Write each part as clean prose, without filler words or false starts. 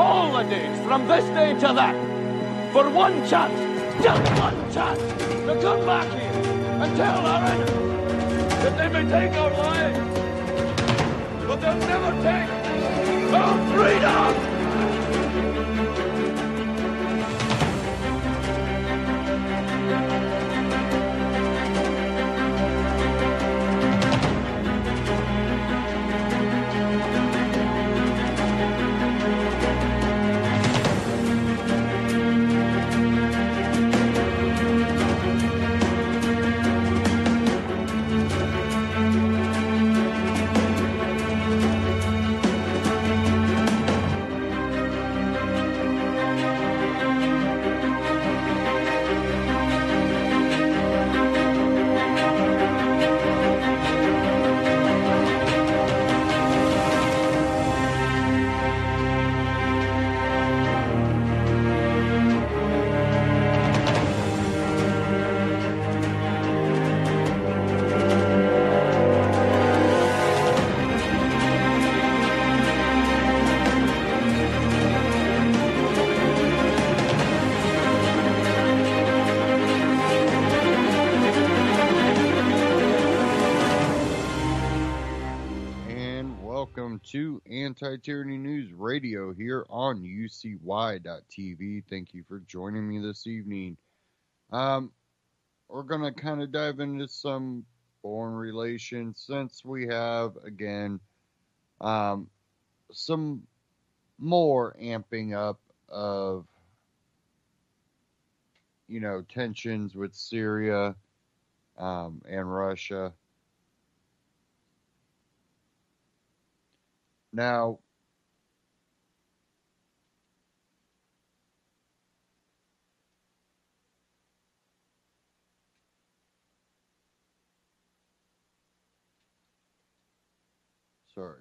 all the days, from this day to that, for one chance, just one chance, to come back here and tell our enemies that they may take our lives, but they'll never take our freedom! To Anti-Tyranny News Radio here on UCY.tv. Thank you for joining me this evening. We're going to kind of dive into some foreign relations since we have, again, some more amping up of, tensions with Syria and Russia. Now, sorry.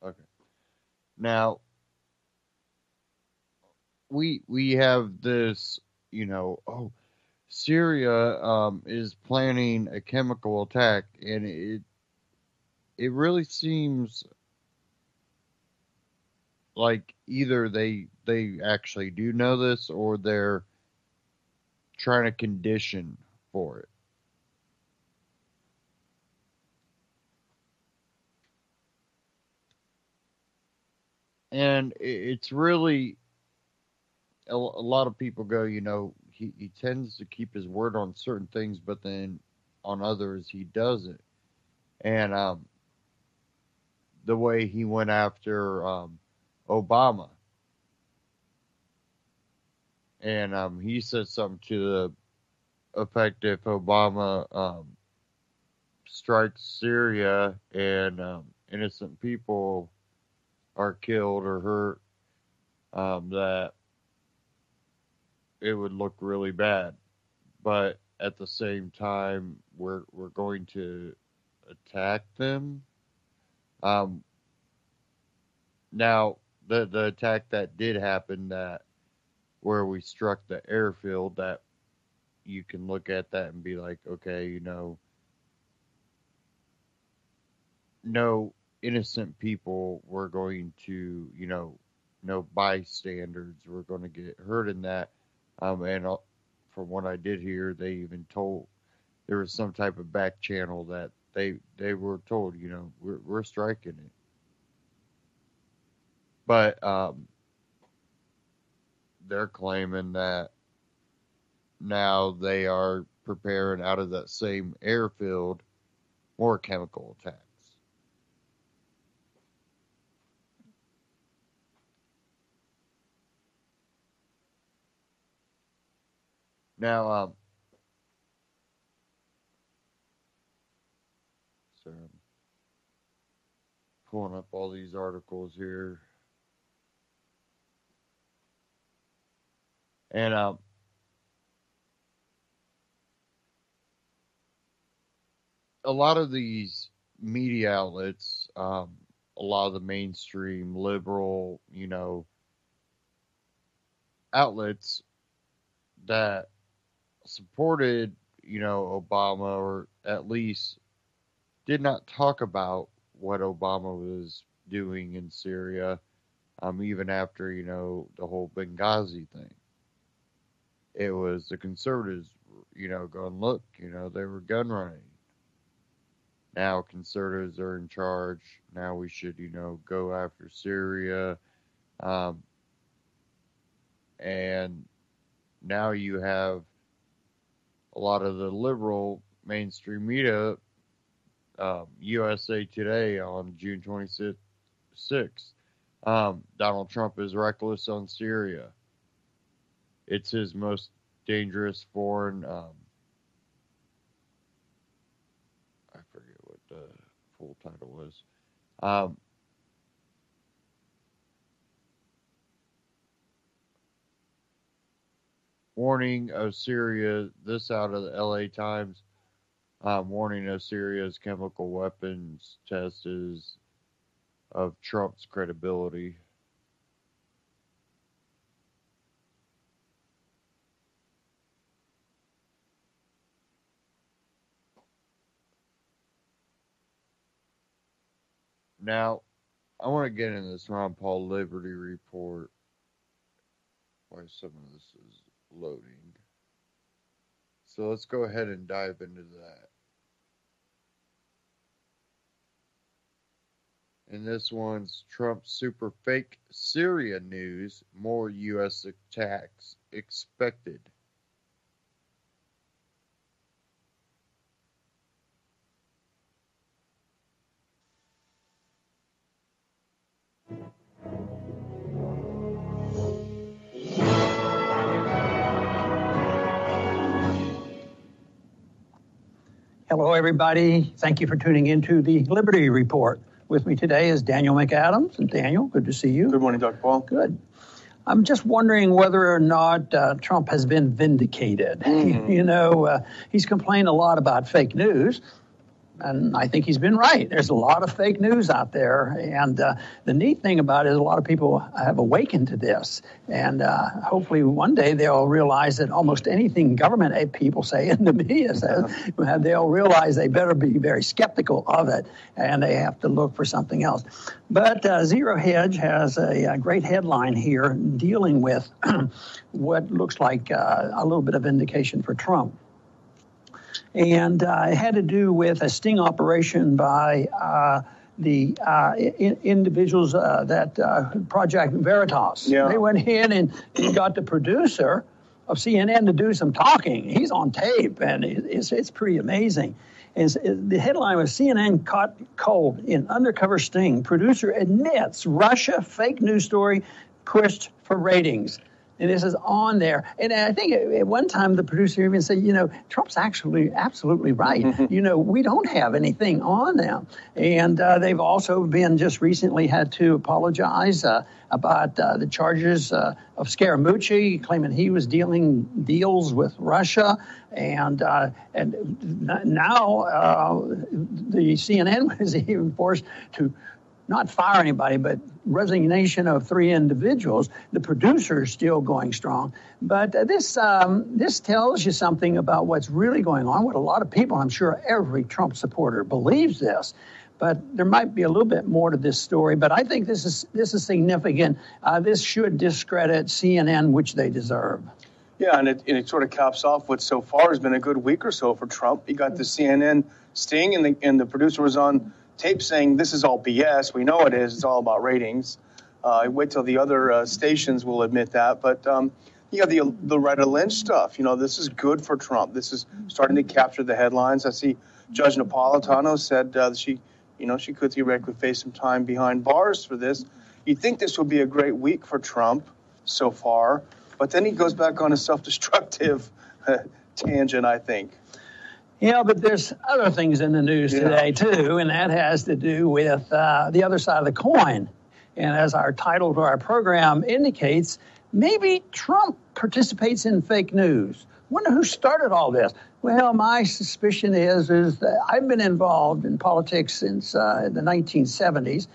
Okay. Now, we have this, Syria is planning a chemical attack, and it really seems like either they actually do know this or they're trying to condition for it. And it's really a lot of people go, he tends to keep his word on certain things, but then on others he doesn't. And the way he went after Obama. And he said something to the effect if Obama strikes Syria and innocent people are killed or hurt, that it would look really bad. But at the same time, we're going to attack them. Now, the attack that did happen, that where we struck the airfield, that you can look at that and be like, okay, no innocent people were going to, no bystanders were going to get hurt in that. And from what I did hear, they even told there was some type of back channel that they were told, we're striking it. But they're claiming that now they are preparing out of that same airfield more chemical attacks. Now, so I'm pulling up all these articles here. And a lot of these media outlets, a lot of the mainstream liberal, outlets that supported, Obama, or at least did not talk about what Obama was doing in Syria, even after, the whole Benghazi thing. It was the conservatives, going, look, they were gun running. Now conservatives are in charge. Now we should, go after Syria. And now you have a lot of the liberal mainstream media, USA Today on June 26th, Donald Trump is reckless on Syria. It's his most dangerous foreign, I forget what the full title was. Warning of Syria, this out of the LA Times, warning of Syria's chemical weapons test is of Trump's credibility. Now, I want to get into this Ron Paul Liberty Report. Why some of this is loading. So let's go ahead and dive into that. And this one's Trump super fake Syria news, more U.S. attacks expected. Hello, everybody. Thank you for tuning into the Liberty Report. With me today is Daniel McAdams. And Daniel, good to see you. Good morning, Dr. Paul. Good. I'm just wondering whether or not Trump has been vindicated. He's complained a lot about fake news. And I think he's been right. There's a lot of fake news out there. And the neat thing about it is a lot of people have awakened to this. And hopefully one day they'll realize that almost anything government people say and the media says, they'll realize they better be very skeptical of it. And they have to look for something else. But Zero Hedge has a great headline here dealing with what looks like a little bit of vindication for Trump. And it had to do with a sting operation by the individuals that Project Veritas. Yeah. They went in and got the producer of CNN to do some talking. He's on tape, and it's pretty amazing. The headline was CNN caught cold in undercover sting. Producer admits Russia fake news story pushed for ratings. And this is on there. And I think at one time the producer even said, Trump's actually absolutely right. We don't have anything on them. And they've also been just recently had to apologize about the charges of Scaramucci, claiming he was dealing deals with Russia. And now the CNN was even forced to not fire anybody, but resignation of 3 individuals. The producer is still going strong. But this tells you something about what's really going on with a lot of people. I'm sure every Trump supporter believes this. But there might be a little bit more to this story. But I think this is significant. This should discredit CNN, which they deserve. Yeah, and it sort of caps off what so far has been a good week or so for Trump. He got the CNN sting, and the producer was on tape saying this is all BS. We know it is. It's all about ratings. Wait till the other stations will admit that. But you have the Loretta Lynch stuff. This is good for Trump. This is starting to capture the headlines. I see Judge Napolitano said she could theoretically face some time behind bars for this. You'd think this would be a great week for Trump so far, but then he goes back on a self-destructive tangent, I think. Yeah, but there's other things in the news today, too, and that has to do with the other side of the coin. And as our title to our program indicates, maybe Trump participates in fake news. Wonder who started all this? Well, my suspicion is that I've been involved in politics since the 1970s.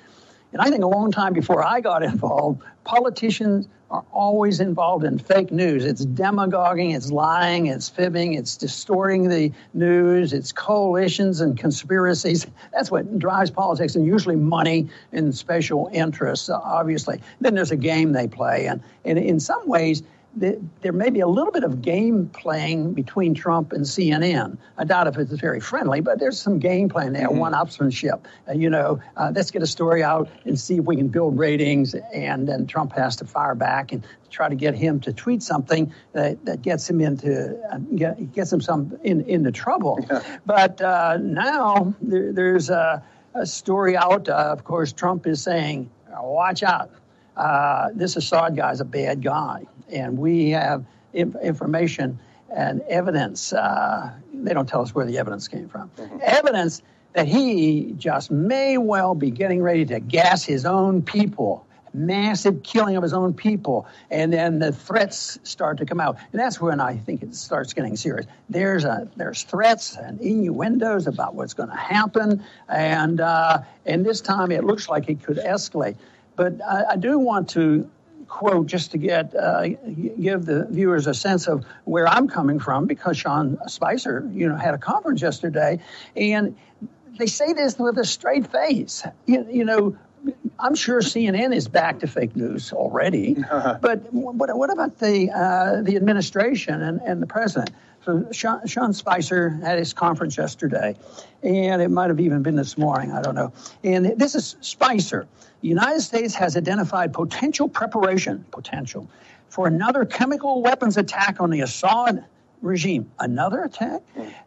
And I think a long time before I got involved, politicians are always involved in fake news. It's demagoguing, it's lying, it's fibbing, it's distorting the news, it's coalitions and conspiracies. That's what drives politics, and usually money and special interests, obviously. Then there's a game they play, and in some ways, there may be a little bit of game playing between Trump and CNN. I doubt if it's very friendly, but there's some game playing there, one-upsmanship. Let's get a story out and see if we can build ratings, and then Trump has to fire back and try to get him to tweet something that gets him into trouble. Yeah. But now there's a story out. Of course, Trump is saying, watch out. This Assad guy's a bad guy. And we have information and evidence. They don't tell us where the evidence came from. Evidence that he just may well be getting ready to gas his own people. Massive killing of his own people. And then the threats start to come out. And that's when I think it starts getting serious. There's threats and innuendos about what's going to happen. And this time it looks like it could escalate. But I do want to quote, just to give the viewers a sense of where I'm coming from, because Sean Spicer, had a conference yesterday, and they say this with a straight face. I'm sure CNN is back to fake news already, but what about the administration and the president? So Sean Spicer had his conference yesterday, and it might have even been this morning, I don't know. And this is Spicer. The United States has identified potential for another chemical weapons attack on the Assad regime. Another attack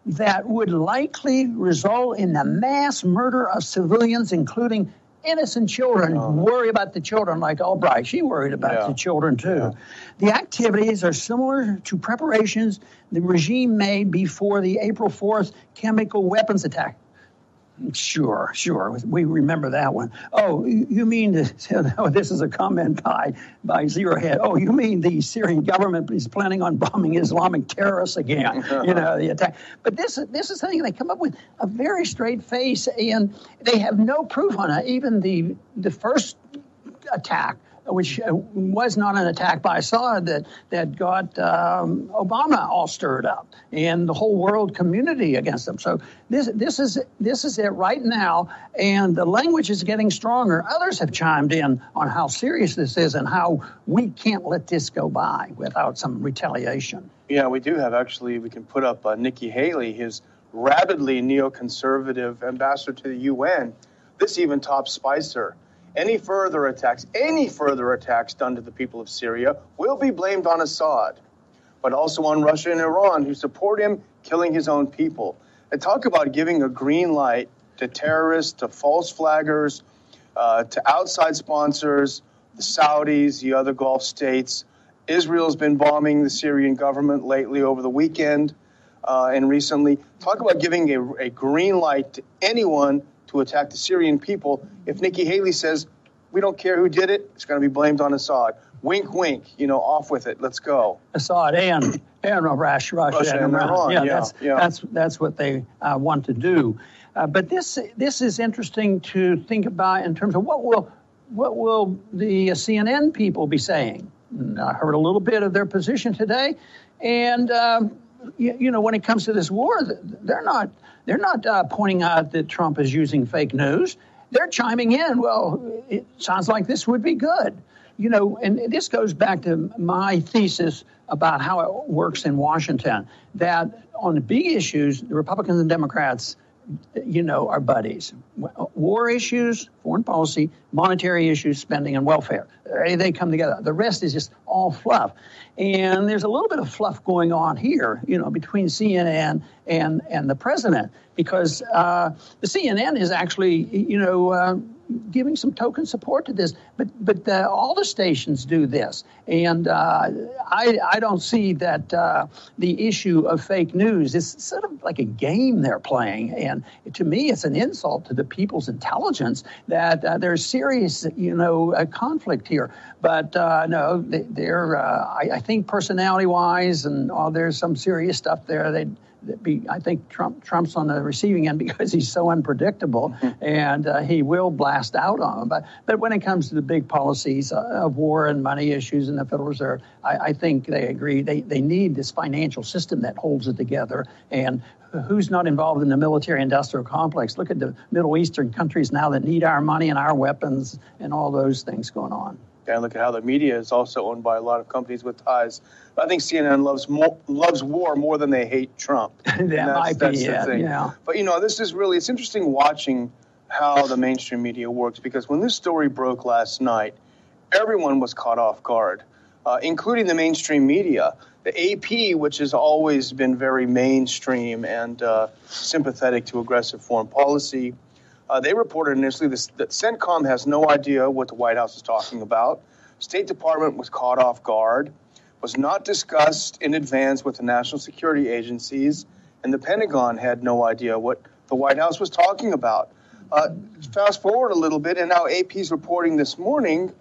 that would likely result in the mass murder of civilians, including innocent children. Worry about the children, like Albright. She worried about the children, too. Yeah. The activities are similar to preparations the regime made before the April 4th chemical weapons attack. Sure. We remember that one. Oh, you mean, this is a comment by Zero Head. Oh, you mean the Syrian government is planning on bombing Islamic terrorists again, the attack. But this is something they come up with a very straight face, and they have no proof on it. Even the first attack, which was not an attack by Assad, that got Obama all stirred up and the whole world community against them. So this is it right now, and the language is getting stronger. Others have chimed in on how serious this is and how we can't let this go by without some retaliation. Yeah, we do have, actually. We can put up Nikki Haley, his rabidly neoconservative ambassador to the UN. This even tops Spicer. Any further attacks done to the people of Syria will be blamed on Assad, but also on Russia and Iran, who support him killing his own people. And talk about giving a green light to terrorists, to false flaggers, to outside sponsors, the Saudis, the other Gulf states. Israel's been bombing the Syrian government lately over the weekend and recently. Talk about giving a green light to anyone to attack the Syrian people. If Nikki Haley says, we don't care who did it, it's going to be blamed on Assad. Wink, wink, off with it. Let's go. Assad and Russia and Iran. That's what they want to do. But this is interesting to think about in terms of what will the CNN people be saying. I heard a little bit of their position today, and when it comes to this war, they're not pointing out that Trump is using fake news. They're chiming in. Well, it sounds like this would be good. And this goes back to my thesis about how it works in Washington, that on the big issues, the Republicans and Democrats, are buddies. War issues, foreign policy, monetary issues, spending, and welfare. They come together. The rest is just all fluff. And there's a little bit of fluff going on here, between CNN and the president, because the CNN is actually, giving some token support to this, but all the stations do this, and I don't see that the issue of fake news is sort of like a game they're playing, and to me, it's an insult to the people's intelligence that there's serious, conflict here. But no, they're I think personality-wise, and there's some serious stuff there. I think Trump's on the receiving end because he's so unpredictable, and he will blast out on them. But when it comes to the big policies of war and money issues in the Federal Reserve, I think they agree. They need this financial system that holds it together. And who's not involved in the military-industrial complex? Look at the Middle Eastern countries now that need our money and our weapons and all those things going on. And look at how the media is also owned by a lot of companies with ties. I think CNN loves war more than they hate Trump. That's the thing. Yeah. But, it's interesting watching how the mainstream media works, because when this story broke last night, everyone was caught off guard, including the mainstream media. The AP, which has always been very mainstream and sympathetic to aggressive foreign policy, they reported initially that CENTCOM has no idea what the White House is talking about. State Department was caught off guard, was not discussed in advance with the national security agencies, and the Pentagon had no idea what the White House was talking about. Fast forward a little bit, and now AP's reporting this morning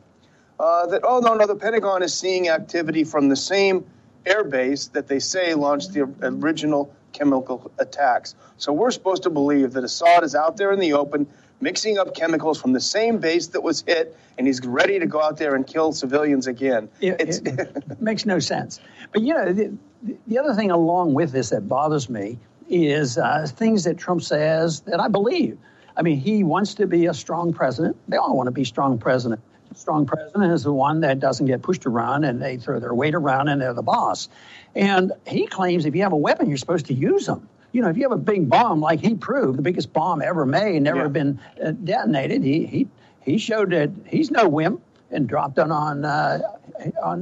that, the Pentagon is seeing activity from the same air base that they say launched the original chemical attacks. So we're supposed to believe that Assad is out there in the open, mixing up chemicals from the same base that was hit, and he's ready to go out there and kill civilians again. It makes no sense. But, the other thing along with this that bothers me is things that Trump says that I believe. I mean, he wants to be a strong president. They all want to be strong president. Strong president is the one that doesn't get pushed around and they throw their weight around and they're the boss. And he claims if you have a weapon, you're supposed to use them. If you have a big bomb, like he proved, the biggest bomb ever made, never been detonated, he showed that he's no wimp and dropped it on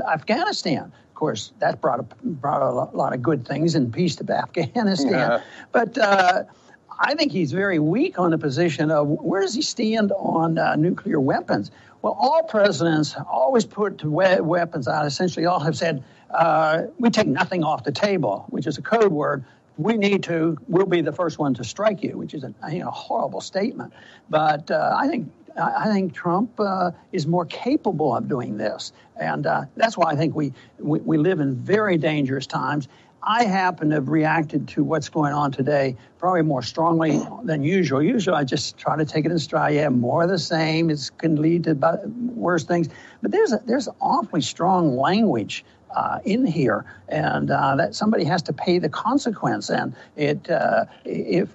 Afghanistan. Of course, that brought a lot of good things and peace to Afghanistan. Yeah. But I think he's very weak on the position of where does he stand on nuclear weapons? Well, all presidents always put weapons out. Essentially, all have said, we take nothing off the table, which is a code word. We'll be the first one to strike you, which is a horrible statement. But I think Trump is more capable of doing this. And that's why I think we live in very dangerous times. I happen to have reacted to what's going on today probably more strongly than usual. Usually I just try to take it in stride. Yeah, more of the same. It can lead to worse things. But there's awfully strong language in here, and that somebody has to pay the consequence. And if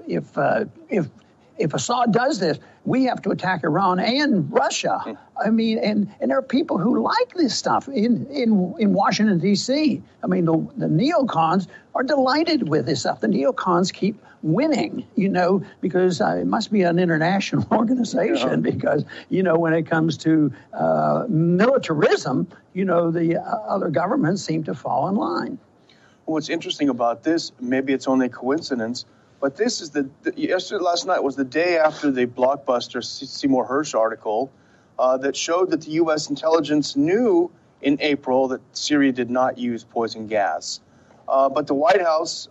Assad does this, we have to attack Iran and Russia. I mean, and there are people who like this stuff in Washington, D.C. I mean, the neocons are delighted with this stuff. The neocons keep winning, because it must be an international organization because, when it comes to militarism, the other governments seem to fall in line. What's interesting about this, maybe it's only a coincidence, but this is last night was the day after the blockbuster Seymour Hersh article that showed that the U.S. intelligence knew in April that Syria did not use poison gas. But the White House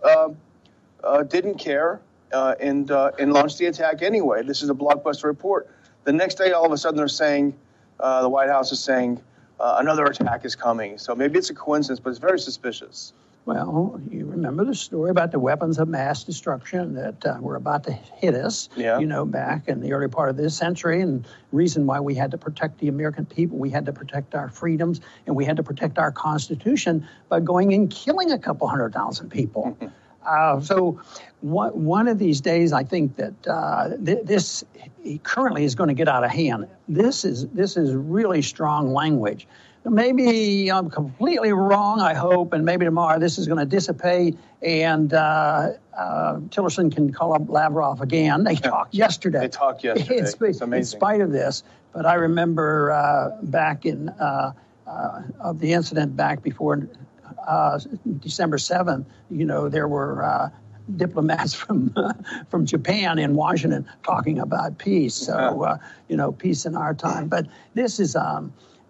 didn't care and launched the attack anyway. This is a blockbuster report. The next day, all of a sudden, they're saying, the White House is saying, another attack is coming. So maybe it's a coincidence, but it's very suspicious. Well, you remember the story about the weapons of mass destruction that were about to hit us, back in the early part of this century. And reason why we had to protect the American people, we had to protect our freedoms, and we had to protect our Constitution by going and killing a couple 100,000 people. So one of these days, I think that this currently is going to get out of hand. This is really strong language. Maybe I'm completely wrong, I hope, and maybe tomorrow this is going to dissipate and Tillerson can call up Lavrov again. They talked yesterday. It's amazing. In spite of this. But I remember back in of the incident back before December 7th, there were diplomats from Japan in Washington talking about peace. So, peace in our time. But this is...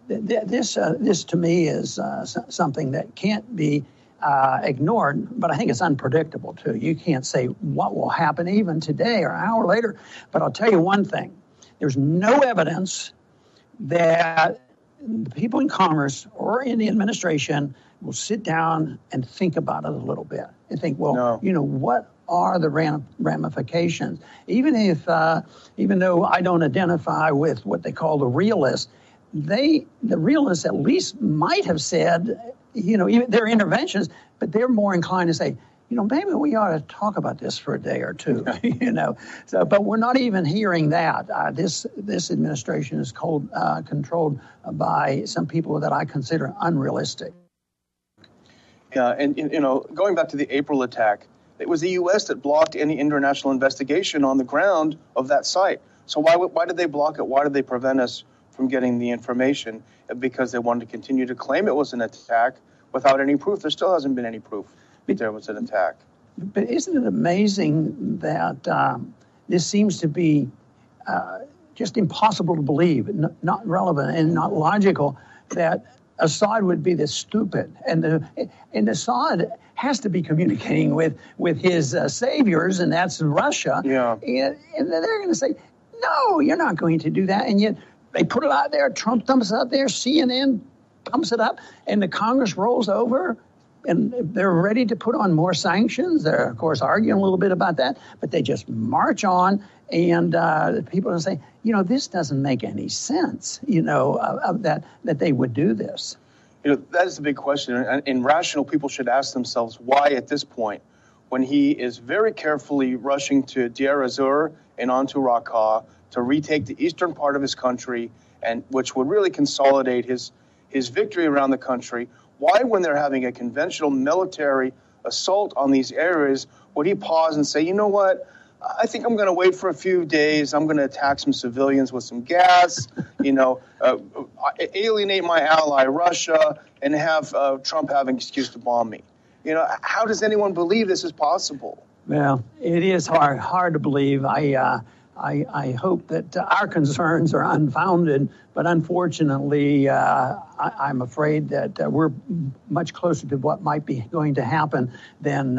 This to me is something that can't be ignored, but I think it's unpredictable too. You can't say what will happen even today or an hour later. But I'll tell you one thing: there's no evidence that the people in Congress or in the administration will sit down and think about it a little bit and think, well, what are the ramifications? Even though I don't identify with what they call the realists, the realists at least might have said, even their interventions, but they're more inclined to say, maybe we ought to talk about this for a day or two, So, but we're not even hearing that. This administration is controlled by some people that I consider unrealistic. Yeah, and going back to the April attack, it was the U.S. that blocked any international investigation on the ground of that site. So why did they block it? Why did they prevent us from getting the information? Because they wanted to continue to claim it was an attack without any proof. There still hasn't been any proof that there was an attack. But isn't it amazing that this seems to be just impossible to believe, not relevant and not logical, that Assad would be this stupid, and Assad has to be communicating with his saviors, and that's Russia. Yeah. And they're going to say, no, you're not going to do that, and yet they put it out there. Trump dumps it out there. CNN pumps it up, and the Congress rolls over, and they're ready to put on more sanctions. They're, of course, arguing a little bit about that, but they just march on, and people are saying, this doesn't make any sense, that they would do this. That is the big question, and rational people should ask themselves why at this point, when he is very carefully rushing to Deir ez-Zor and onto Raqqa to retake the eastern part of his country, and which would really consolidate his victory around the country, why, when they're having a conventional military assault on these areas, would he pause and say, you know what, I think I'm going to wait for a few days. I'm going to attack some civilians with some gas, alienate my ally, Russia, and have Trump have an excuse to bomb me. How does anyone believe this is possible? Well, it is hard to believe. I hope that our concerns are unfounded, but unfortunately, I'm afraid that we're much closer to what might be going to happen than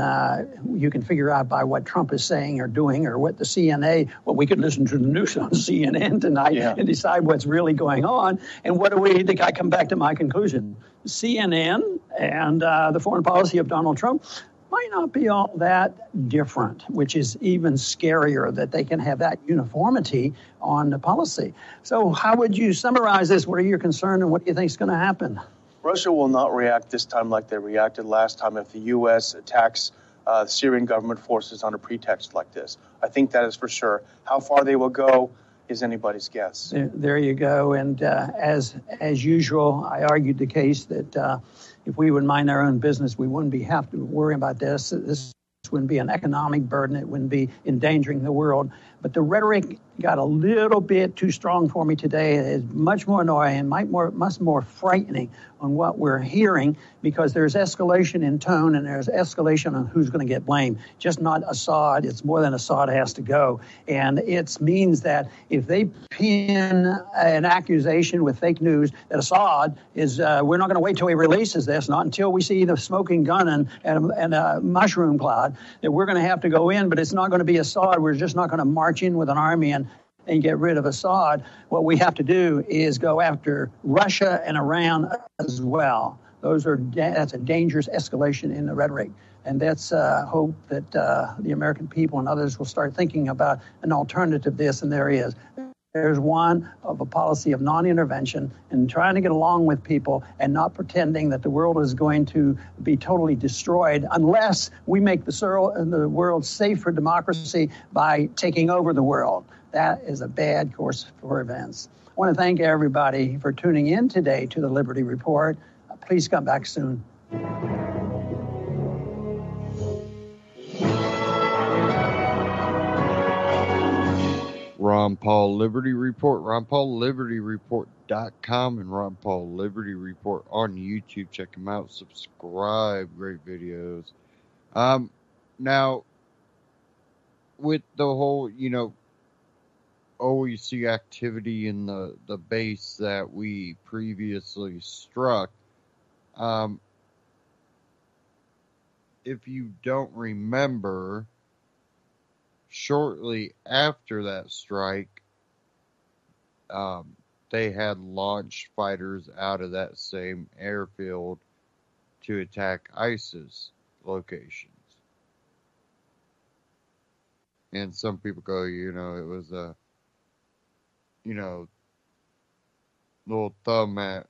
you can figure out by what Trump is saying or doing, or what the CNN. Well, we could listen to the news on CNN tonight and decide what's really going on. And what do we think? I come back to my conclusion. CNN and the foreign policy of Donald Trump might not be all that different, which is even scarier that they can have that uniformity on the policy. So how would you summarize this? What are your concerns, and what do you think is going to happen? Russia will not react this time like they reacted last time if the U.S. attacks Syrian government forces on a pretext like this. I think that is for sure. How far they will go is anybody's guess. There you go. And as usual, I argued the case that if we would mind our own business, we wouldn't have to worry about this. This wouldn't be an economic burden. It wouldn't be endangering the world. But the rhetoric got a little bit too strong for me today. It is much more annoying, much more frightening on what we're hearing, because there's escalation in tone and there's escalation on who's going to get blamed. Just not Assad. It's more than Assad has to go. And it means that if they pin an accusation with fake news that Assad is, we're not going to wait till he releases this, not until we see the smoking gun and a mushroom cloud, that we're going to have to go in, but it's not going to be Assad. We're just not going to march in with an army and get rid of Assad. What we have to do is go after Russia and Iran as well. That's a dangerous escalation in the rhetoric. And that's hope that the American people and others will start thinking about an alternative to this, and there is. There's one of a policy of non-intervention and trying to get along with people and not pretending that the world is going to be totally destroyed unless we make the world safe for democracy by taking over the world. That is a bad course for events. I want to thank everybody for tuning in today to the Liberty Report. Please come back soon. Ron Paul Liberty Report, RonPaulLibertyReport.com, and Ron Paul Liberty Report on YouTube. Check them out. Subscribe. Great videos. Now, with the whole, OEC activity in the base that we previously struck, if you don't remember, shortly after that strike, they had launched fighters out of that same airfield to attack ISIS locations. And some people go, it was a, you know, little thumb at,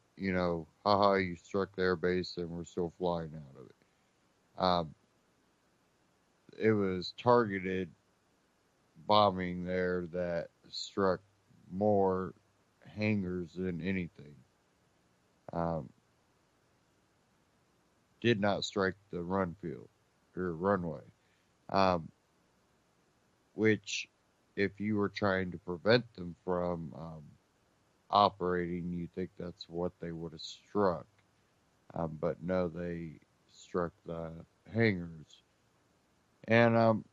haha, you struck their base and we're still flying out of it. Um, it was targeted bombing there that struck more hangars than anything. Um, did not strike the run field or runway, um, which, if you were trying to prevent them from operating, you think that's what they would have struck. But no, they struck the hangars. And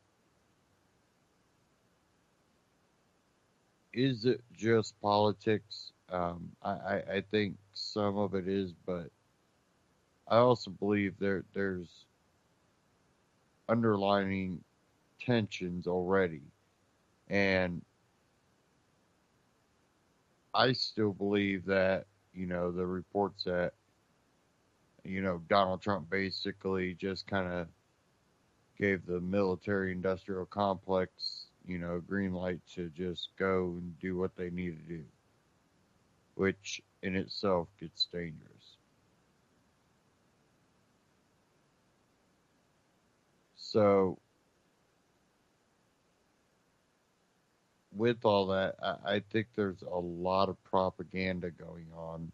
is it just politics? I think some of it is, but I also believe there's underlining tensions already. And I still believe that, the reports that, Donald Trump basically just kind of gave the military industrial complex, green light to just go and do what they need to do, which in itself gets dangerous. So, with all that, I think there's a lot of propaganda going on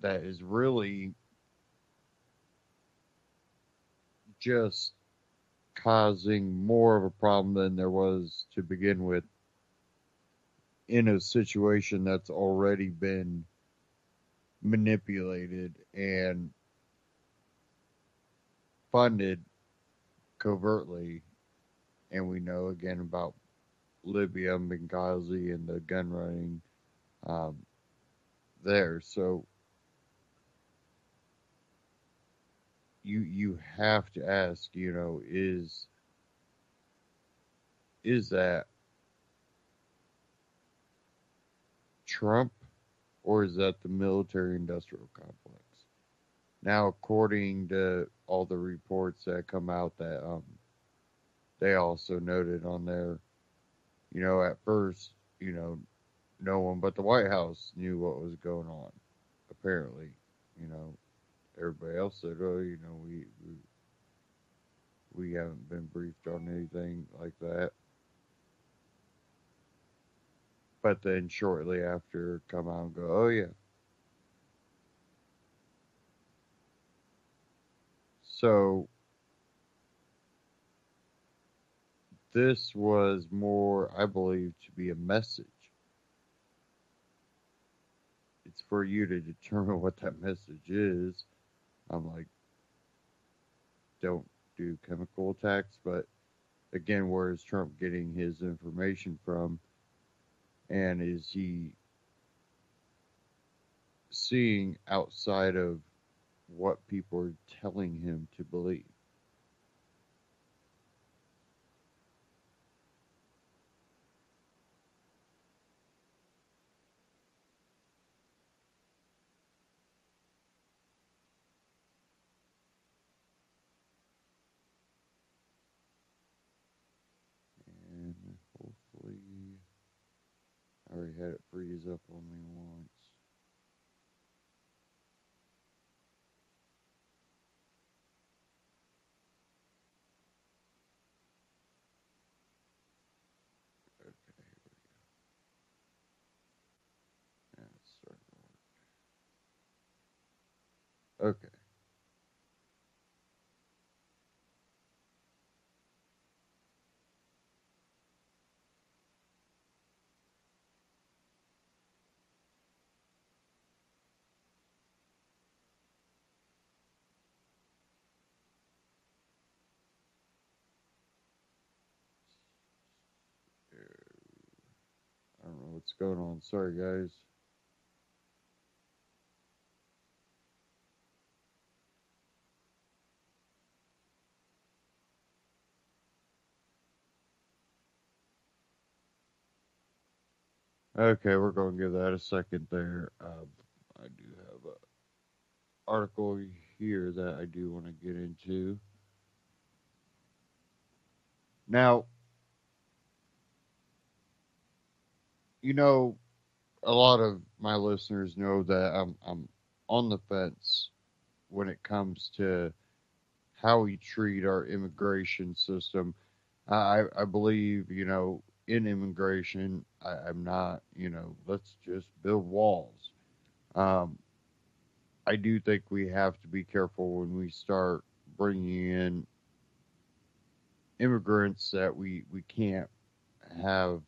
that is really just causing more of a problem than there was to begin with in a situation that's already been manipulated and funded covertly. And we know again about Libya and Benghazi and the gun running um, there. So you have to ask, is that Trump or is that the military industrial complex? Now, according to all the reports that come out, that they also noted on there, at first, no one but the White House knew what was going on. Apparently, you know, everybody else said, "Oh, we haven't been briefed on anything like that." But then shortly after, come out and go, "Oh yeah." So this was more, I believe, to be a message. It's for you to determine what that message is. I'm like, don't do chemical attacks, but again, where is Trump getting his information from? And is he seeing outside of what people are telling him to believe? And hopefully, I already had it freeze up on me once. Okay, that's starting to work. Okay. I don't know what's going on. Sorry, guys. Okay, we're going to give that a second there. I do have an article here that I do want to get into. Now, you know, a lot of my listeners know that I'm on the fence when it comes to how we treat our immigration system. I believe, in immigration. I'm not, let's just build walls. Um, I do think we have to be careful when we start bringing in immigrants that we can't have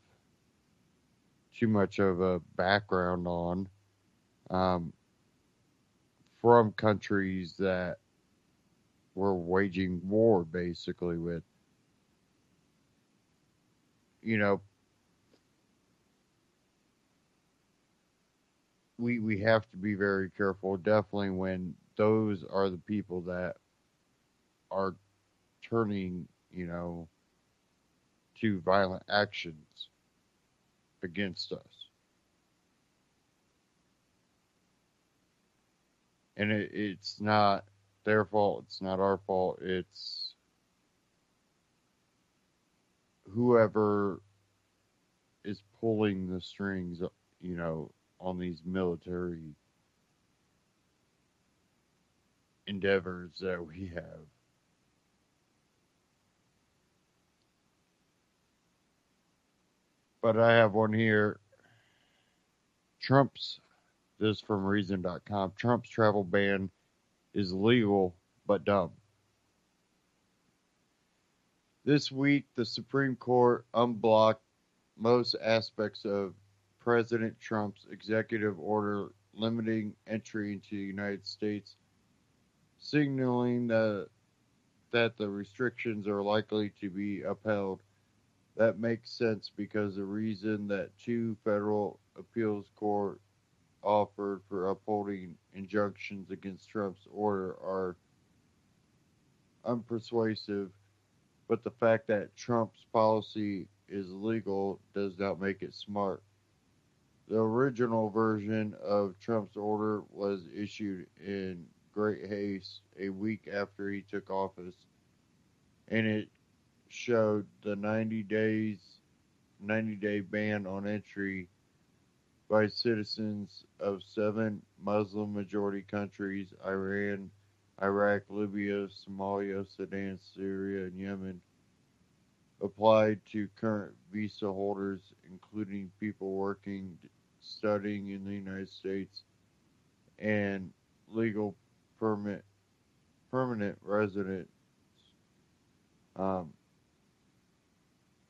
too much of a background on, um, from countries that we're waging war basically with. You know, we have to be very careful, definitely when those are the people that are turning, to violent actions against us. And it's not their fault, it's not our fault, it's whoever is pulling the strings, you know, on these military endeavors that we have. But I have one here. Trump's, this from Reason.com. Trump's travel ban is legal but dumb. This week, the Supreme Court unblocked most aspects of President Trump's executive order limiting entry into the United States, signaling that the restrictions are likely to be upheld. That makes sense because the reason that two federal appeals court offered for upholding injunctions against Trump's order are unpersuasive, but the fact that Trump's policy is legal does not make it smart. The original version of Trump's order was issued in great haste a week after he took office, and it showed the 90-day ban on entry by citizens of seven Muslim majority countries: Iran, Iraq, Libya, Somalia, Sudan, Syria, and Yemen, applied to current visa holders, including people working, studying in the United States, and legal permit, permanent residents, um,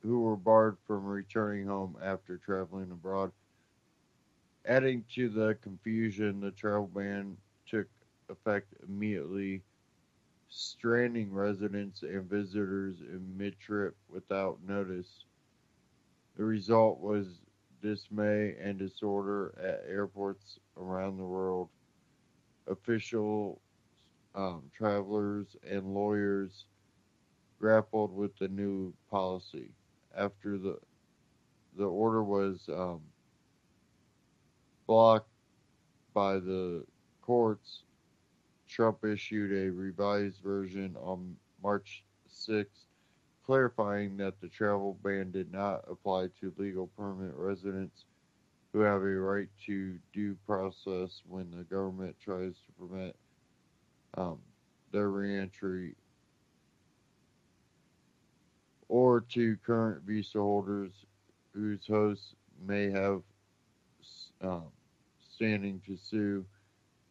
who were barred from returning home after traveling abroad. Adding to the confusion, the travel ban took effect immediately, stranding residents and visitors in mid trip without notice. The result was dismay and disorder at airports around the world. Officials, travelers, and lawyers grappled with the new policy. After the order was blocked by the courts, Trump issued a revised version on March 6th, clarifying that the travel ban did not apply to legal permanent residents who have a right to due process when the government tries to prevent um, their reentry, or to current visa holders whose hosts may have um, standing to sue.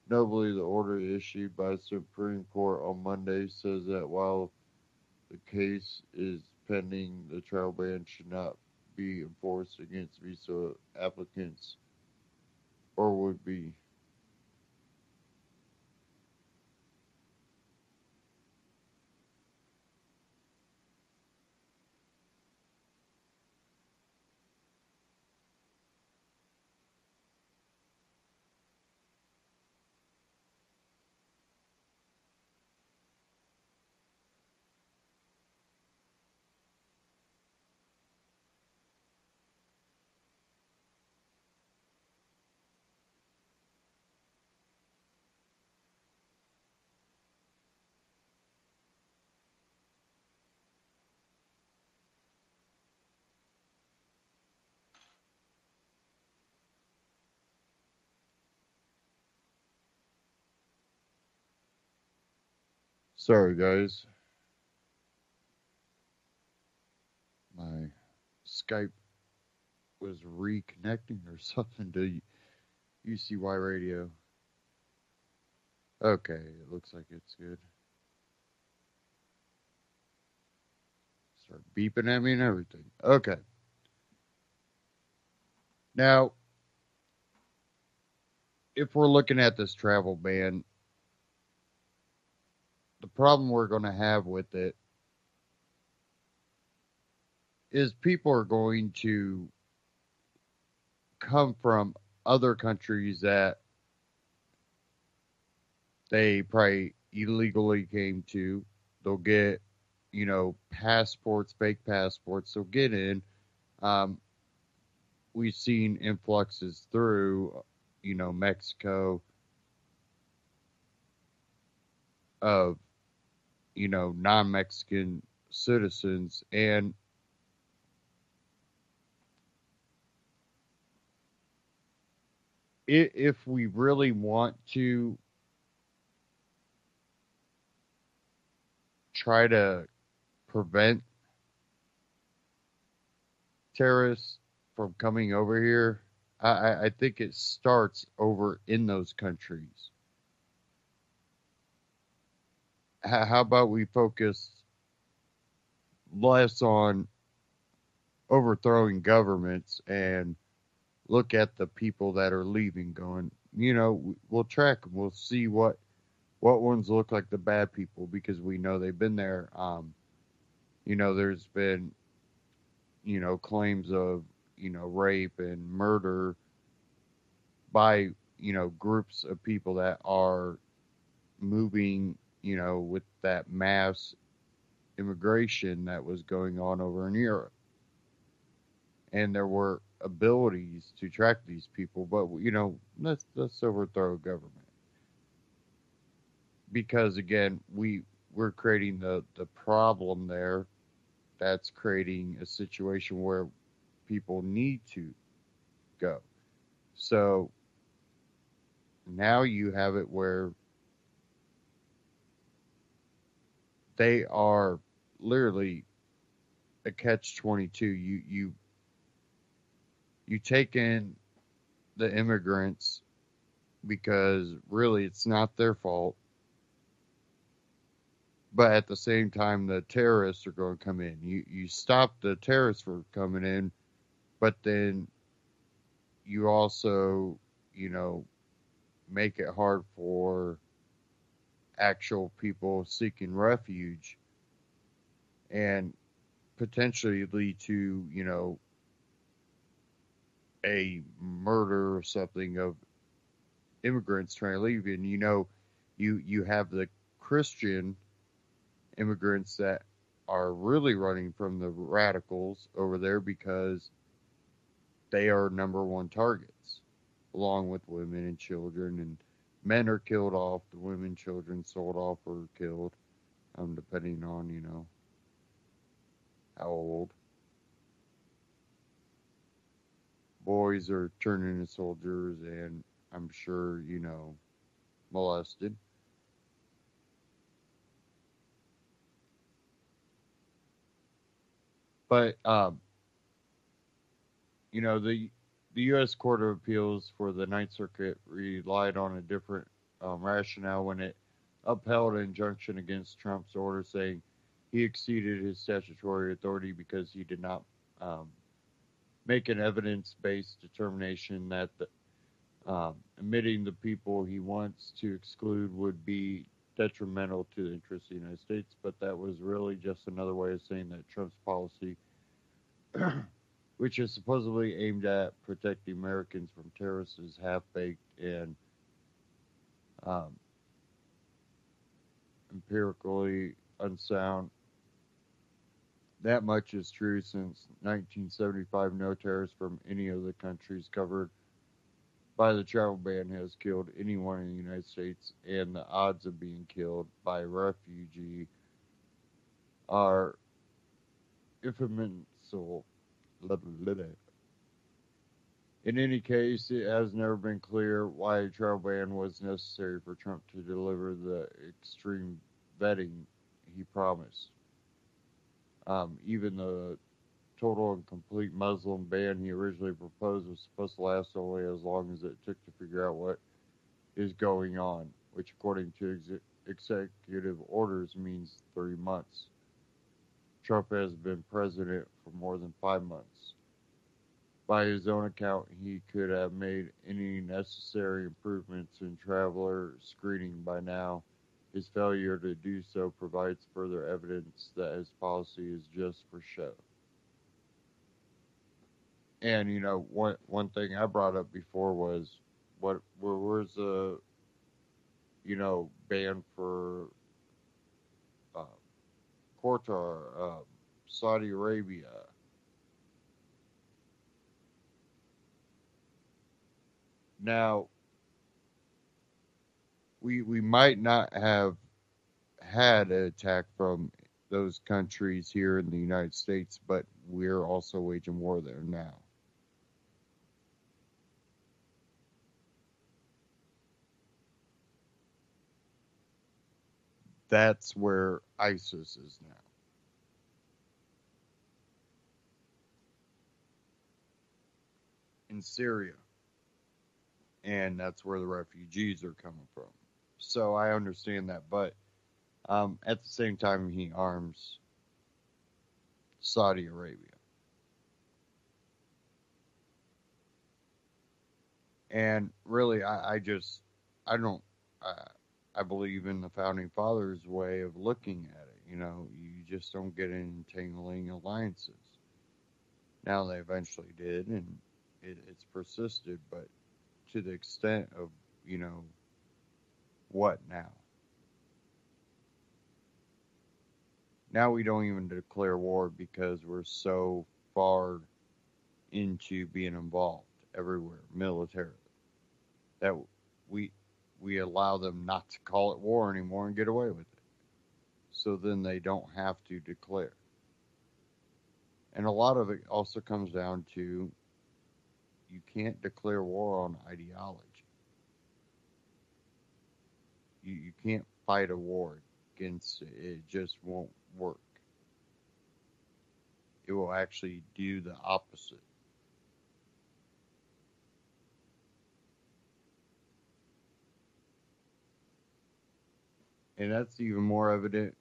Notably, the order issued by the Supreme Court on Monday says that while the case is pending, the travel ban should not be enforced against visa applicants or would be. Sorry, guys. My Skype was reconnecting or something to UCY radio. Okay, it looks like it's good. Start beeping at me and everything. Okay. Now, if we're looking at this travel ban, the problem we're going to have with it is people are going to come from other countries that they probably illegally came to. They'll get, passports, fake passports. They'll get in. Um, we've seen influxes through, Mexico of, non-Mexican citizens. And if we really want to try to prevent terrorists from coming over here, I think it starts over in those countries. How about we focus less on overthrowing governments and look at the people that are leaving, going, we'll track them. We'll see what ones look like the bad people, because we know they've been there. There's been, claims of, rape and murder by, groups of people that are moving, with that mass immigration that was going on over in Europe. And there were abilities to track these people, but, let's overthrow government. Because again, we're creating the problem there. That's creating a situation where people need to go. So now you have it where they are literally a catch-22. You take in the immigrants because really it's not their fault. But at the same time, the terrorists are going to come in. You stop the terrorists from coming in, but then you also, make it hard for actual people seeking refuge, and potentially lead to, a murder or something of immigrants trying to leave. And, you have the Christian immigrants that are really running from the radicals over there because they are number one targets, along with women and children. And men are killed off, the women, children sold off or killed, depending on, how old. Boys are turning into soldiers, and I'm sure, molested. But the U.S. Court of Appeals for the Ninth Circuit relied on a different rationale when it upheld an injunction against Trump's order, saying he exceeded his statutory authority because he did not make an evidence-based determination that admitting the people he wants to exclude would be detrimental to the interests of the United States. But that was really just another way of saying that Trump's policy, which is supposedly aimed at protecting Americans from terrorists, is half-baked and empirically unsound. That much is true since 1975. No terrorist from any of the countries covered by the travel ban has killed anyone in the United States, and the odds of being killed by a refugee are infinitesimal. In any case, it has never been clear why a travel ban was necessary for Trump to deliver the extreme vetting he promised. Even the total and complete Muslim ban he originally proposed was supposed to last only as long as it took to figure out what is going on, which, according to executive orders, means 3 months. Trump has been president for more than 5 months. By his own account, he could have made any necessary improvements in traveler screening by now. His failure to do so provides further evidence that his policy is just for show. And one thing I brought up before was where's the ban for uh, Qatar, Saudi Arabia. Now we might not have had an attack from those countries here in the United States, but we're also waging war there now. That's where ISIS is now. In Syria. And that's where the refugees are coming from. So I understand that, but at the same time, he arms Saudi Arabia. And really, I believe in the founding fathers' way of looking at it. You just don't get entangling alliances. Now they eventually did, and it's persisted, but to the extent of, what now? Now we don't even declare war because we're so far into being involved everywhere militarily that we allow them not to call it war anymore and get away with it. So then they don't have to declare. And a lot of it also comes down to you can't declare war on ideology. You can't fight a war against it. It just won't work. It will actually do the opposite. And that's even more evident,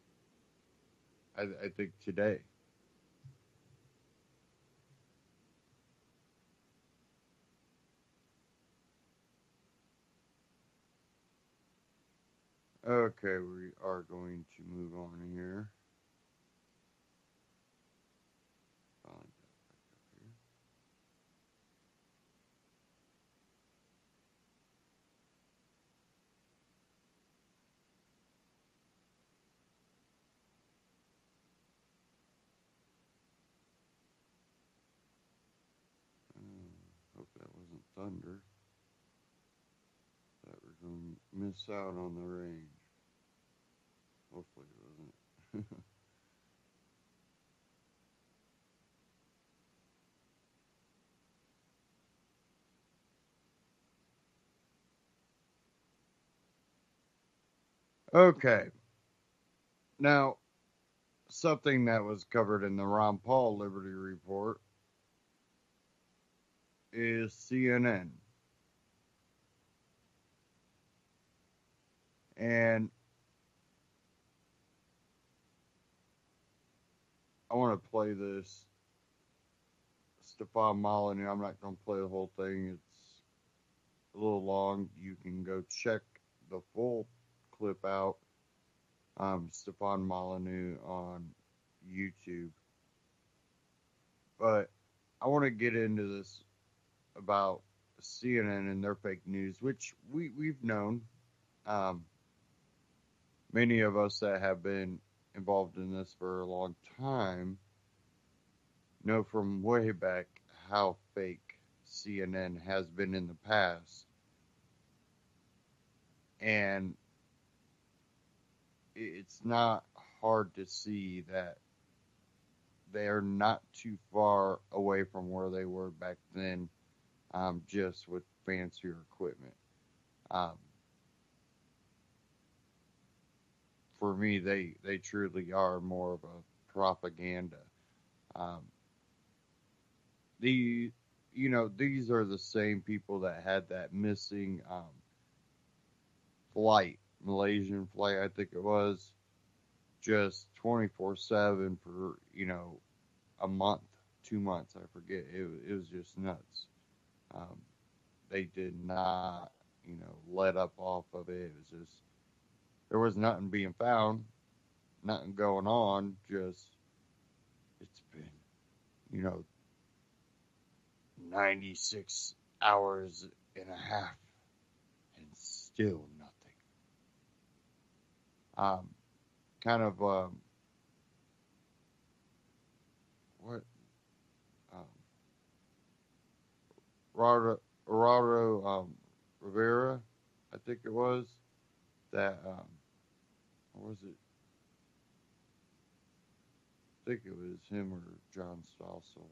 I think, today. Okay, we are going to move on here. Hope that wasn't thunder. That we're going to miss out on the range. Hopefully it wasn't. Okay. Now, something that was covered in the Ron Paul Liberty Report is CNN. And I want to play this Stefan Molyneux. I'm not going to play the whole thing. It's a little long. You can go check the full clip out. Stefan Molyneux on YouTube. But I want to get into this about CNN and their fake news, which we've known. Many of us that have been involved in this for a long time know from way back how fake CNN has been in the past. And it's not hard to see that they're not too far away from where they were back then, just with fancier equipment. for me, they truly are more of a propaganda. Um, the these are the same people that had that missing flight, Malaysian flight, I think it was, just 24/7 for a month, 2 months, I forget. It was just nuts. Um, they did not let up off of it. It was just there was nothing being found, nothing going on. Just it's been you know 96 hours and a half and still nothing. Um, kind of what um, Gerardo Rivera, I think it was that. Or was it? I think it was him or John Stossel.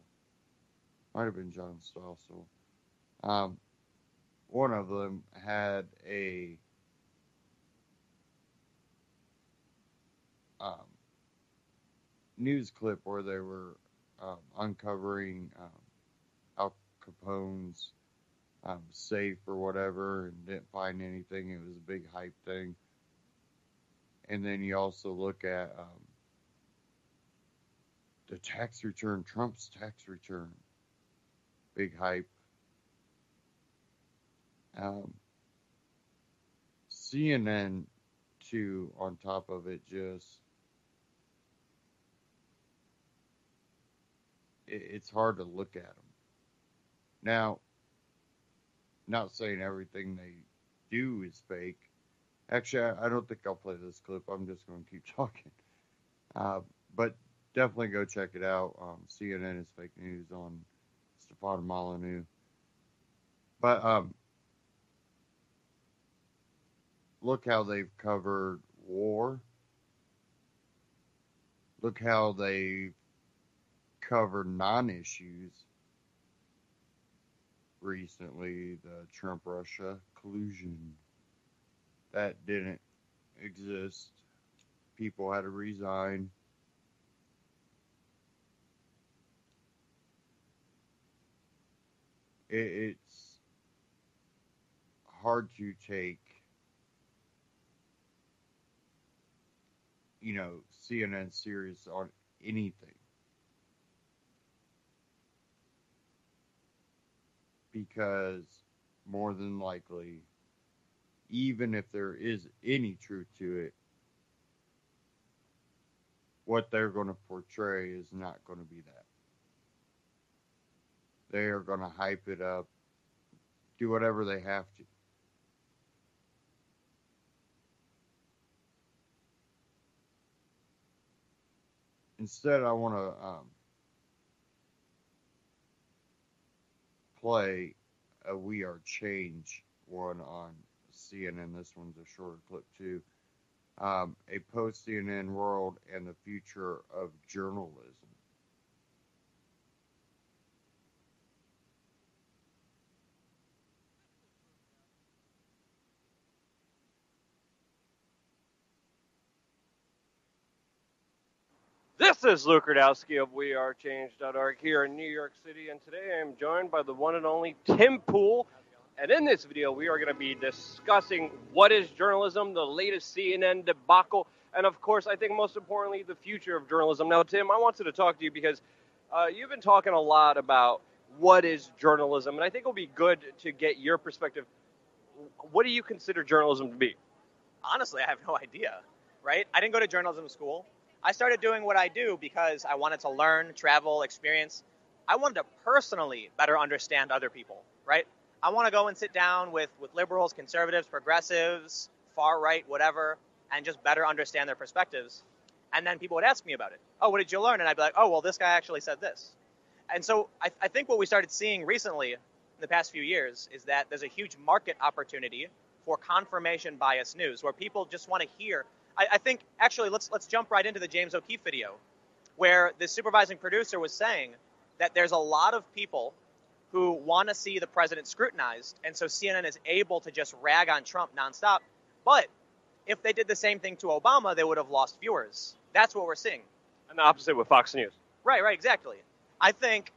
Might have been John Stossel. Um, one of them had a um, news clip where they were uncovering Al Capone's safe or whatever and didn't find anything. It was a big hype thing. And then you also look at the tax return, Trump's tax return. Big hype. CNN, too, on top of it, just it's hard to look at them. Now, not saying everything they do is fake. Actually, I don't think I'll play this clip. I'm just going to keep talking. But definitely go check it out. CNN is fake news on Stefan Molyneux. But look how they've covered war. Look how they've covered non-issues recently. The Trump-Russia collusion. That didn't exist. People had to resign. It's hard to take, CNN serious on anything. Because more than likely, even if there is any truth to it, what they're going to portray is not going to be that. They are going to hype it up, do whatever they have to. Instead, I want to play a We Are Change one on CNN. This one's a shorter clip, too. A post-CNN world and the future of journalism. This is Luke Rudowski of WeAreChange.org here in New York City, and today I am joined by the one and only Tim Pool. And in this video, we are going to be discussing what is journalism, the latest CNN debacle, and of course, I think most importantly, the future of journalism. Now, Tim, I wanted to talk to you because you've been talking a lot about what is journalism, and I think it'll be good to get your perspective. What do you consider journalism to be? Honestly, I have no idea, right? I didn't go to journalism school. I started doing what I do because I wanted to learn, travel, experience. I wanted to personally better understand other people, right? I want to go and sit down with liberals, conservatives, progressives, far right, whatever, and just better understand their perspectives. And then people would ask me about it. Oh, what did you learn? And I'd be like, oh, well, this guy actually said this. And so I think what we started seeing recently in the past few years is that there's a huge market opportunity for confirmation bias news where people just want to hear. I think, actually, let's jump right into the James O'Keefe video, where the supervising producer was saying that there's a lot of people who want to see the president scrutinized, and so CNN is able to just rag on Trump nonstop. But if they did the same thing to Obama, they would have lost viewers. That's what we're seeing. And the opposite with Fox News. Right, exactly. I think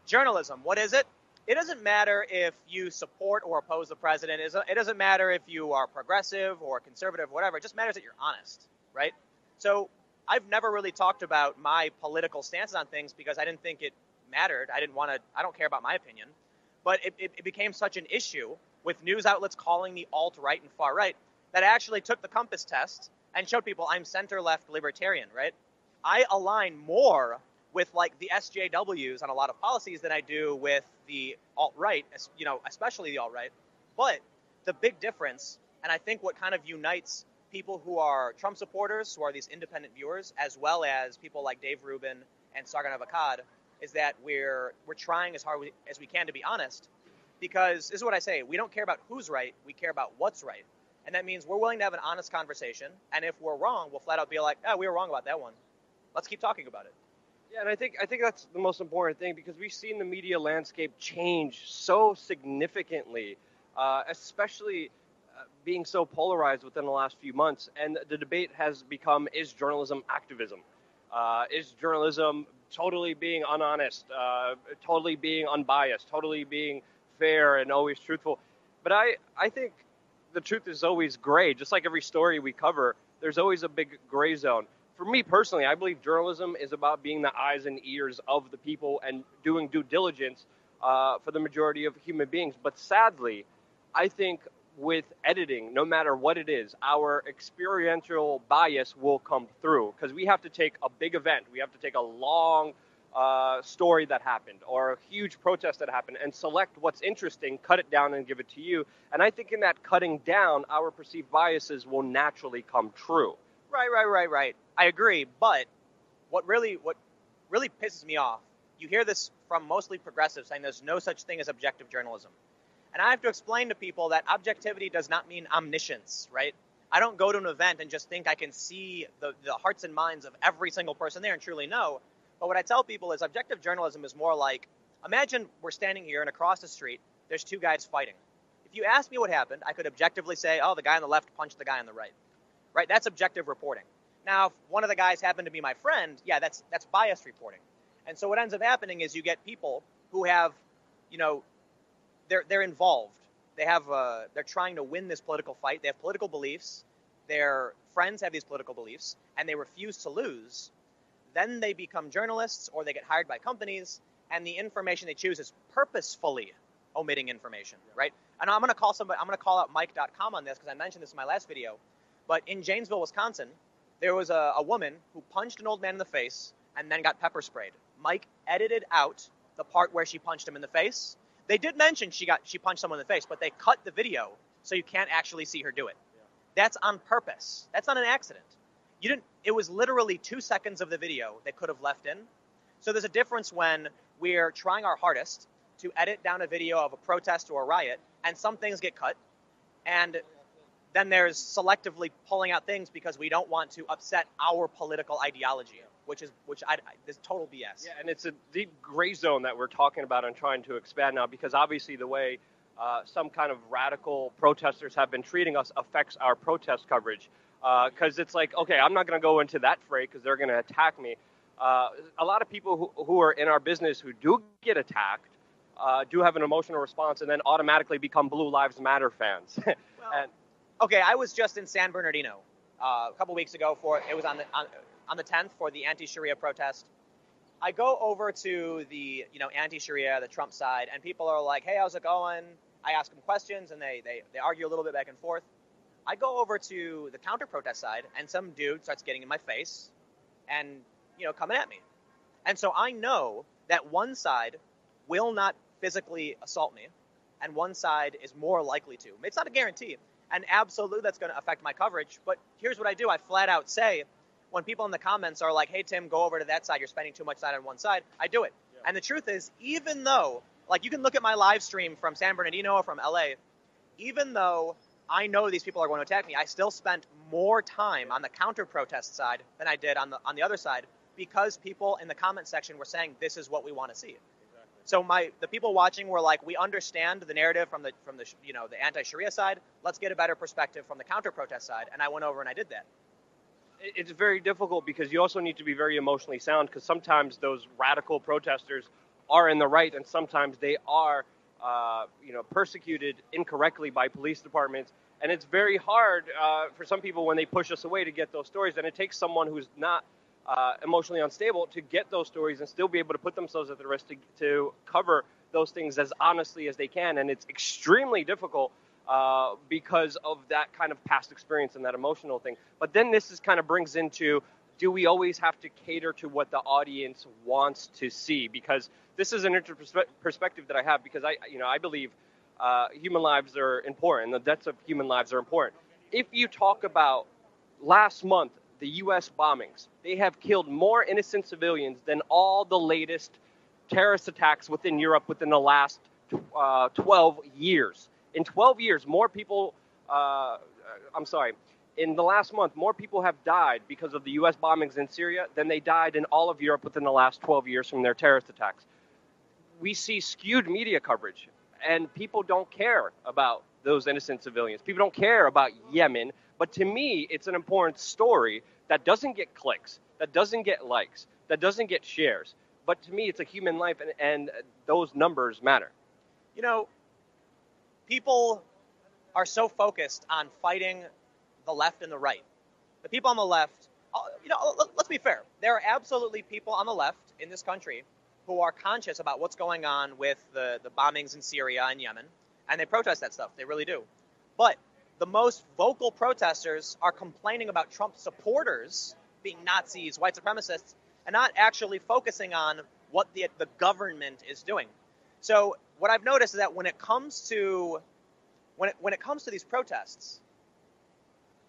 journalism, what is it? It doesn't matter if you support or oppose the president. It doesn't matter if you are progressive or conservative, whatever. It just matters that you're honest, right? So I've never really talked about my political stances on things because I didn't think it mattered. I don't care about my opinion. But it became such an issue with news outlets calling me alt-right and far-right that I actually took the compass test and showed people I'm center-left libertarian, right? I align more with like the SJWs on a lot of policies than I do with the alt-right, especially the alt-right. But the big difference, and I think what kind of unites people who are Trump supporters, who are these independent viewers, as well as people like Dave Rubin and Sargon Avakad, is that we're trying as hard as we can to be honest, because this is what I say, we don't care about who's right, we care about what's right. And that means we're willing to have an honest conversation, and if we're wrong, we'll flat out be like, we were wrong about that one. Let's keep talking about it. Yeah, and I think that's the most important thing because we've seen the media landscape change so significantly, especially being so polarized within the last few months. And the debate has become, is journalism activism? Is journalism totally being unhonest, totally being unbiased, totally being fair and always truthful? But I think the truth is always gray. Just like every story we cover, there's always a big gray zone. For me personally, I believe journalism is about being the eyes and ears of the people and doing due diligence for the majority of human beings. But sadly, I think with editing, no matter what it is, our experiential bias will come through because we have to take a big event. We have to take a long story that happened or a huge protest that happened and select what's interesting, cut it down and give it to you. And I think in that cutting down, our perceived biases will naturally come true. Right. I agree, but what really pisses me off, you hear this from mostly progressives saying there's no such thing as objective journalism. And I have to explain to people that objectivity does not mean omniscience, right? I don't go to an event and just think I can see the hearts and minds of every single person there and truly know. But what I tell people is objective journalism is more like, imagine we're standing here and across the street, there's two guys fighting. If you ask me what happened, I could objectively say, the guy on the left punched the guy on the right. Right? That's objective reporting. Now, if one of the guys happened to be my friend, that's biased reporting. And so what ends up happening is you get people who have, they're involved. They're trying to win this political fight. They have political beliefs. Their friends have these political beliefs, and they refuse to lose. Then they become journalists, or they get hired by companies, and the information they choose is purposefully omitting information, right? And I'm going to call out Mike.com on this because I mentioned this in my last video. But in Janesville, Wisconsin, there was a woman who punched an old man in the face and then got pepper sprayed. Mike edited out the part where she punched him in the face. They did mention she punched someone in the face, but they cut the video so you can't actually see her do it. Yeah. That's on purpose. That's not an accident. It was literally 2 seconds of the video they could have left in. So there's a difference when we're trying our hardest to edit down a video of a protest or a riot, and some things get cut, and then there's selectively pulling out things because we don't want to upset our political ideology, which is total BS. Yeah, and it's a deep gray zone that we're talking about and trying to expand now because obviously the way some kind of radical protesters have been treating us affects our protest coverage. Because it's like, okay, I'm not going to go into that fray because they're going to attack me. A lot of people who are in our business who do get attacked do have an emotional response and then automatically become Blue Lives Matter fans. Okay, I was just in San Bernardino a couple weeks ago it was on the 10th for the anti-Sharia protest. I go over to the anti-Sharia, the Trump side, and people are like, hey, how's it going? I ask them questions, and they argue a little bit back and forth. I go over to the counter-protest side, and some dude starts getting in my face and, coming at me. And so I know that one side will not physically assault me, and one side is more likely to. It's not a guarantee. And absolutely that's going to affect my coverage. But here's what I do. I flat out say, when people in the comments are like, hey, Tim, go over to that side. You're spending too much time on one side. I do it. Yeah. And the truth is, even though, you can look at my live stream from San Bernardino or from LA, even though I know these people are going to attack me, I still spent more time on the counter-protest side than I did on the other side because people in the comment section were saying, this is what we want to see. Exactly. So the people watching were like, we understand the narrative from the the anti-Sharia side. Let's get a better perspective from the counter-protest side. And I went over and I did that. It's very difficult because you also need to be very emotionally sound, because sometimes those radical protesters are in the right, and sometimes they are, persecuted incorrectly by police departments. And it's very hard for some people when they push us away to get those stories. And it takes someone who's not emotionally unstable to get those stories and still be able to put themselves at the risk to cover those things as honestly as they can. And it's extremely difficult because of that kind of past experience and that emotional thing. But then this is kind of brings into, do we always have to cater to what the audience wants to see? Because this is an perspective that I have, because I believe human lives are important, and the deaths of human lives are important. If you talk about last month, the U.S. bombings, they have killed more innocent civilians than all the latest terrorist attacks within Europe within the last 12 years. In 12 years, more people, in the last month, more people have died because of the U.S. bombings in Syria than they died in all of Europe within the last 12 years from their terrorist attacks. We see skewed media coverage, and people don't care about those innocent civilians. People don't care about Yemen. But to me, it's an important story that doesn't get clicks, that doesn't get likes, that doesn't get shares. But to me, it's a human life, and those numbers matter. People are so focused on fighting the left and the right. The people on the left, let's be fair. There are absolutely people on the left in this country who are conscious about what's going on with the bombings in Syria and Yemen, and they protest that stuff. They really do. But the most vocal protesters are complaining about Trump supporters being Nazis, white supremacists, and not actually focusing on what the government is doing. So what I've noticed is that when it comes to these protests,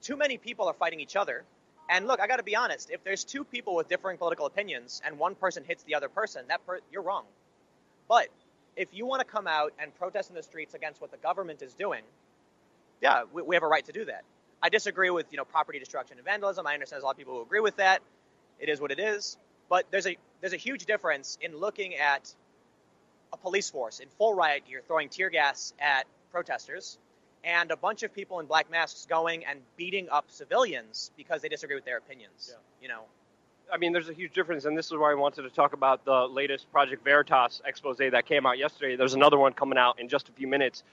too many people are fighting each other. And look, I got to be honest. If there's two people with differing political opinions and one person hits the other person, you're wrong. But if you want to come out and protest in the streets against what the government is doing, yeah, we have a right to do that. I disagree with property destruction and vandalism. I understand there's a lot of people who agree with that. It is what it is. But there's a huge difference in looking at a police force in full riot gear throwing tear gas at protesters, and a bunch of people in black masks going and beating up civilians because they disagree with their opinions. Yeah. I mean, there's a huge difference, and this is why I wanted to talk about the latest Project Veritas expose that came out yesterday. There's another one coming out in just a few minutes,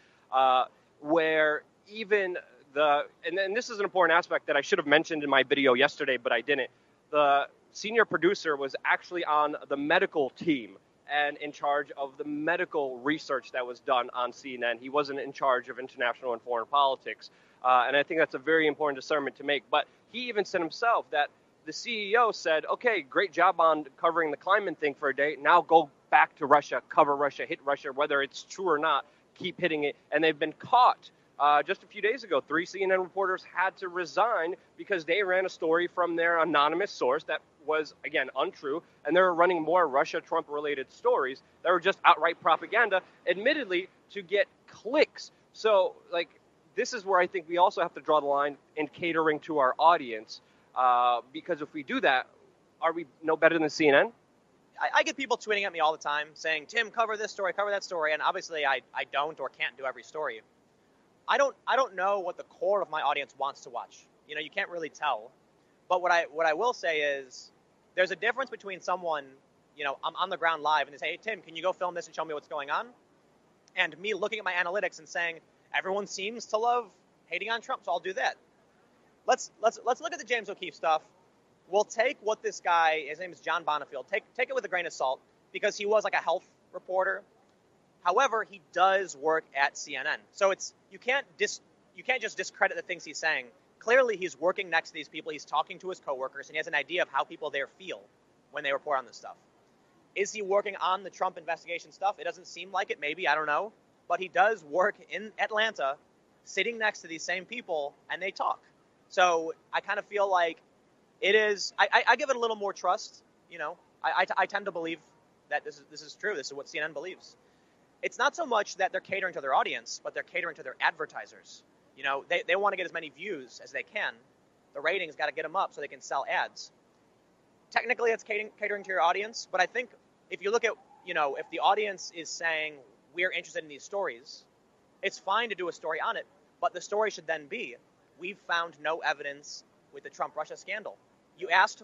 where even and this is an important aspect that I should have mentioned in my video yesterday, but I didn't. The senior producer was actually on the medical team and in charge of the medical research that was done on CNN. He wasn't in charge of international and foreign politics. And I think that's a very important discernment to make. But he even said himself that the CEO said, okay, great job on covering the climate thing for a day. Now go back to Russia, cover Russia, hit Russia, whether it's true or not, keep hitting it. And they've been caught. Just a few days ago, 3 CNN reporters had to resign because they ran a story from their anonymous source that was, again, untrue, and they were running more Russia-Trump-related stories that were just outright propaganda, admittedly, to get clicks. So, this is where I think we also have to draw the line in catering to our audience, because if we do that, are we no better than CNN? I get people tweeting at me all the time saying, Tim, cover this story, cover that story, and obviously I don't or can't do every story. I don't know what the core of my audience wants to watch. You can't really tell. But what I will say is there's a difference between someone, I'm on the ground live and they say, hey, Tim, can you go film this and show me what's going on? And me looking at my analytics and saying, everyone seems to love hating on Trump, so I'll do that. Let's look at the James O'Keefe stuff. We'll take what this guy, his name is John Bonifield, take it with a grain of salt, because he was like a health reporter. However, he does work at CNN. So you can't just discredit the things he's saying. Clearly, he's working next to these people. He's talking to his coworkers, and he has an idea of how people there feel when they report on this stuff. Is he working on the Trump investigation stuff? It doesn't seem like it. Maybe, I don't know. But he does work in Atlanta, sitting next to these same people, and they talk. So I kind of feel like it is. I give it a little more trust. I tend to believe that this is true. This is what CNN believes. It's not so much that they're catering to their audience, but they're catering to their advertisers. They want to get as many views as they can. The ratings got to get them up so they can sell ads. Technically, it's catering to your audience, but I think if you look at if the audience is saying we're interested in these stories, it's fine to do a story on it, but the story should then be, we've found no evidence with the Trump-Russia scandal. You asked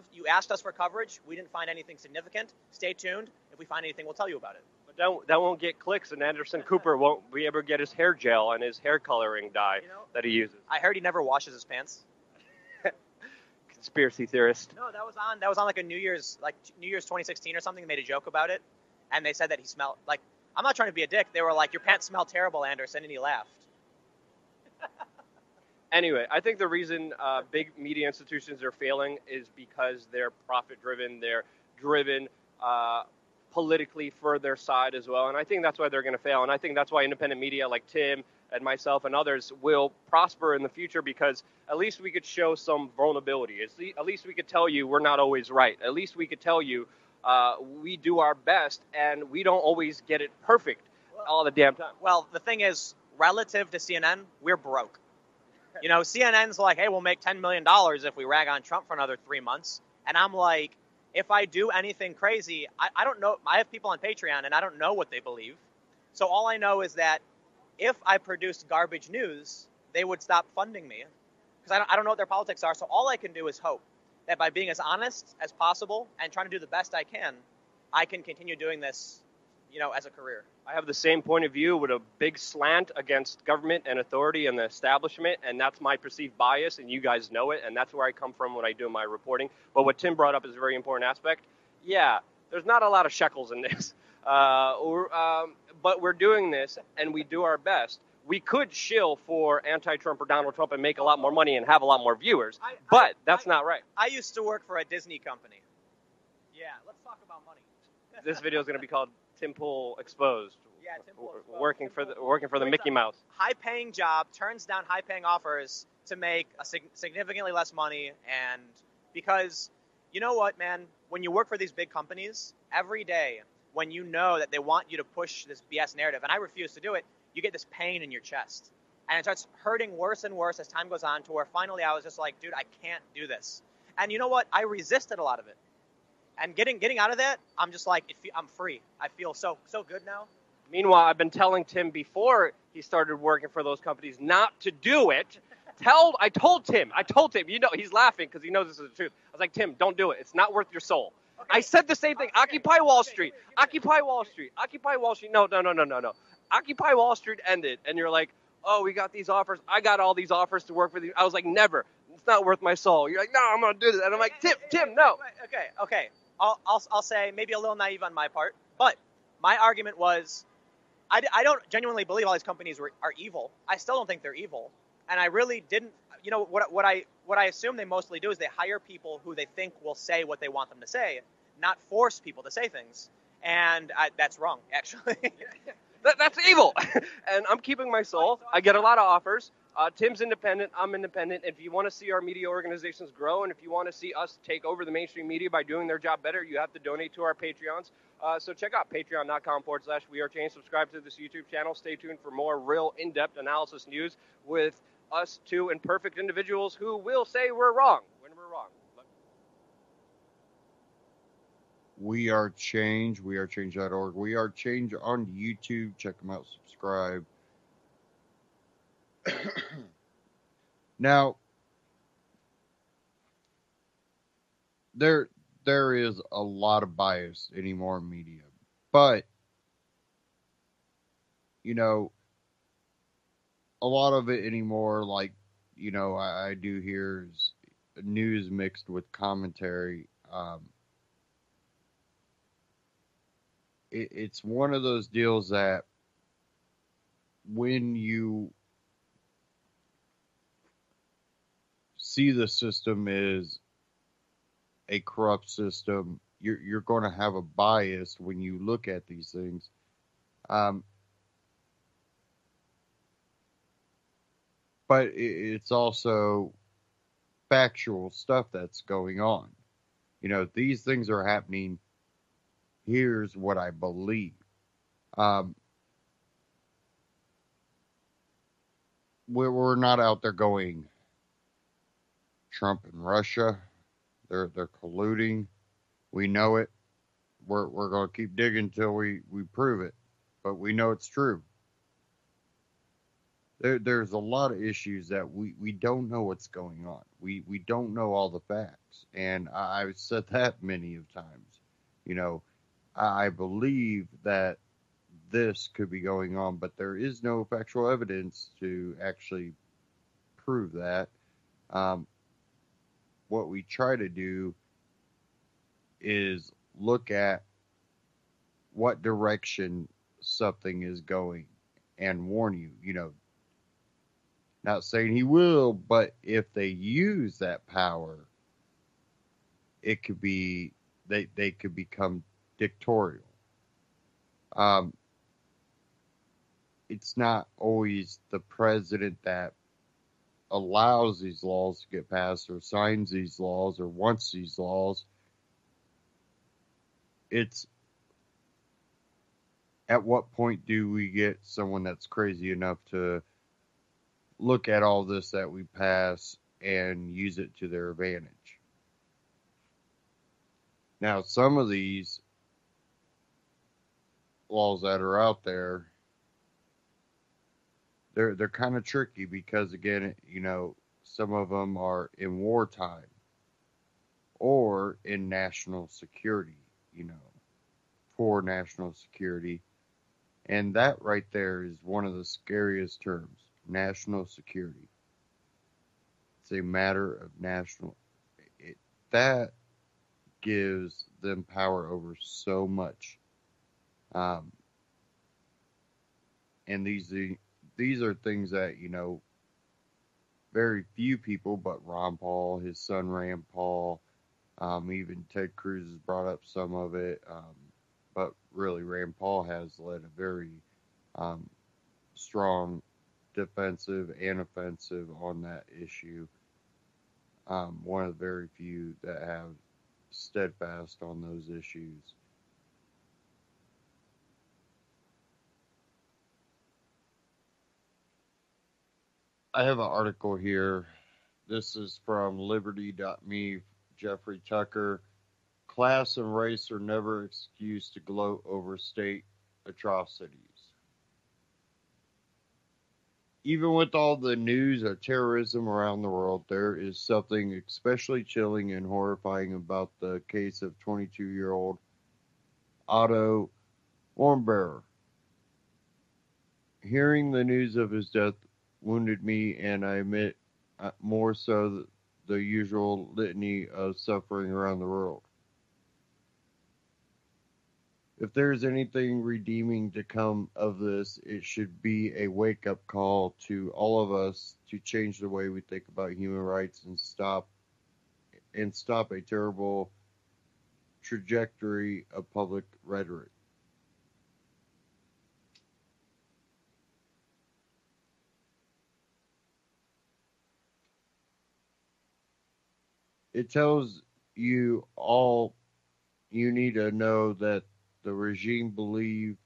us for coverage. We didn't find anything significant. Stay tuned. If we find anything, we'll tell you about it. But that won't get clicks, and Anderson Cooper won't be able to get his hair gel and his hair coloring dye that he uses. I heard he never washes his pants. Conspiracy theorist. No, that was on like a New Year's 2016 or something. They made a joke about it, and they said that he smelled like. I'm not trying to be a dick. They were like, "Your pants smell terrible, Anderson," and he laughed. Anyway, I think the reason big media institutions are failing is because they're profit-driven. They're driven politically for their side as well, and I think that's why they're going to fail. And I think that's why independent media like Tim and myself and others will prosper in the future, because at least we could show some vulnerability. At least we could tell you we're not always right. At least we could tell you we do our best, and we don't always get it perfect all the damn time. Well, the thing is, relative to CNN, we're broke. CNN's like, hey, we'll make $10 million if we rag on Trump for another 3 months. And I'm like, if I do anything crazy, I don't know. I have people on Patreon, and I don't know what they believe. So all I know is that if I produced garbage news, they would stop funding me, because I don't know what their politics are. So all I can do is hope that by being as honest as possible and trying to do the best I can continue doing this, as a career. I have the same point of view with a big slant against government and authority and the establishment, and that's my perceived bias, and you guys know it, and that's where I come from when I do my reporting. But what Tim brought up is a very important aspect. Yeah, there's not a lot of shekels in this, but we're doing this, and we do our best. We could shill for anti-Trump or Donald Trump and make a lot more money and have a lot more viewers, but that's not right. I used to work for a Disney company. Yeah, let's talk about money. This video is going to be called Tim Pool Exposed. Yeah, Tim Pool Exposed. Working for the Mickey Mouse. High-paying job, turns down high-paying offers to make a significantly less money, and because, you know what, man? When you work for these big companies, every day, when you know that they want you to push this BS narrative, and I refuse to do it, you get this pain in your chest. And it starts hurting worse and worse as time goes on, to where finally I was just like, dude, I can't do this. And you know what? I resisted a lot of it. And getting out of that, I'm just like, I'm free. I feel so good now. Meanwhile, I've been telling Tim before he started working for those companies not to do it. I told Tim, he's laughing because he knows this is the truth. I was like, Tim, don't do it. It's not worth your soul. Okay. I said the same thing. Okay. Occupy Wall Street. Occupy Wall Street. Occupy Wall Street. No. Occupy Wall Street ended. And you're like, oh, we got these offers. I got all these offers to work for these. I was like, never. It's not worth my soul. You're like, no, I'm going to do this. And I'm like, Tim, no. Okay. I'll say maybe a little naive on my part, but my argument was, I don't genuinely believe all these companies are evil. I still don't think they're evil, and I really didn't. What I assume they mostly do is they hire people who they think will say what they want them to say, not force people to say things, and that's wrong, actually. That's evil, and I'm keeping my soul. I get a lot of offers. Tim's independent. I'm independent. If you want to see our media organizations grow, and if you want to see us take over the mainstream media by doing their job better, you have to donate to our Patreons. So check out patreon.com/wearechange. Subscribe to this YouTube channel. Stay tuned for more real in-depth analysis news with us two imperfect individuals who will say we're wrong when we're wrong. We Are Change. WeAreChange.org. We Are Change on YouTube. Check them out. Subscribe. Now, there is a lot of bias anymore in media, but a lot of it anymore, like I do hear is news mixed with commentary. It's one of those deals that when you see the system is a corrupt system, you're going to have a bias when you look at these things. But it's also factual stuff that's going on. These things are happening. Here's what I believe. We're not out there going, Trump and Russia, they're colluding. We know it. we're going to keep digging until we prove it. But we know it's true. There's a lot of issues that we don't know what's going on. We don't know all the facts. And I've said that many of times. You know, I believe that this could be going on, but there is no factual evidence to actually prove that. Um, what we try to do is look at what direction something is going and warn you. You know, not saying he will, but if they use that power, it could be they could become dictatorial. Um, it's not always the president that allows these laws to get passed or signs these laws or wants these laws. It's at what point do we get someone that's crazy enough to look at all this that we pass and use it to their advantage? Now, some of these laws that are out there, they're kind of tricky because, again, you know, some of them are in wartime or in national security, you know, for national security. And that right there is one of the scariest terms, national security. It's a matter of national. That gives them power over so much. And these are things that, you know, very few people, but Ron Paul, his son Rand Paul, even Ted Cruz has brought up some of it. But really, Rand Paul has led a very strong defensive and offensive on that issue. One of the very few that have steadfast on those issues. I have an article here. This is from liberty.me, Jeffrey Tucker. Class and race are never excused to gloat over state atrocities. Even with all the news of terrorism around the world, there is something especially chilling and horrifying about the case of 22-year-old Otto Warmbier. Hearing the news of his death wounded me, and I admit more so the usual litany of suffering around the world. If there's anything redeeming to come of this, it should be a wake-up call to all of us to change the way we think about human rights and stop a terrible trajectory of public rhetoric. It tells you all you need to know that the regime believed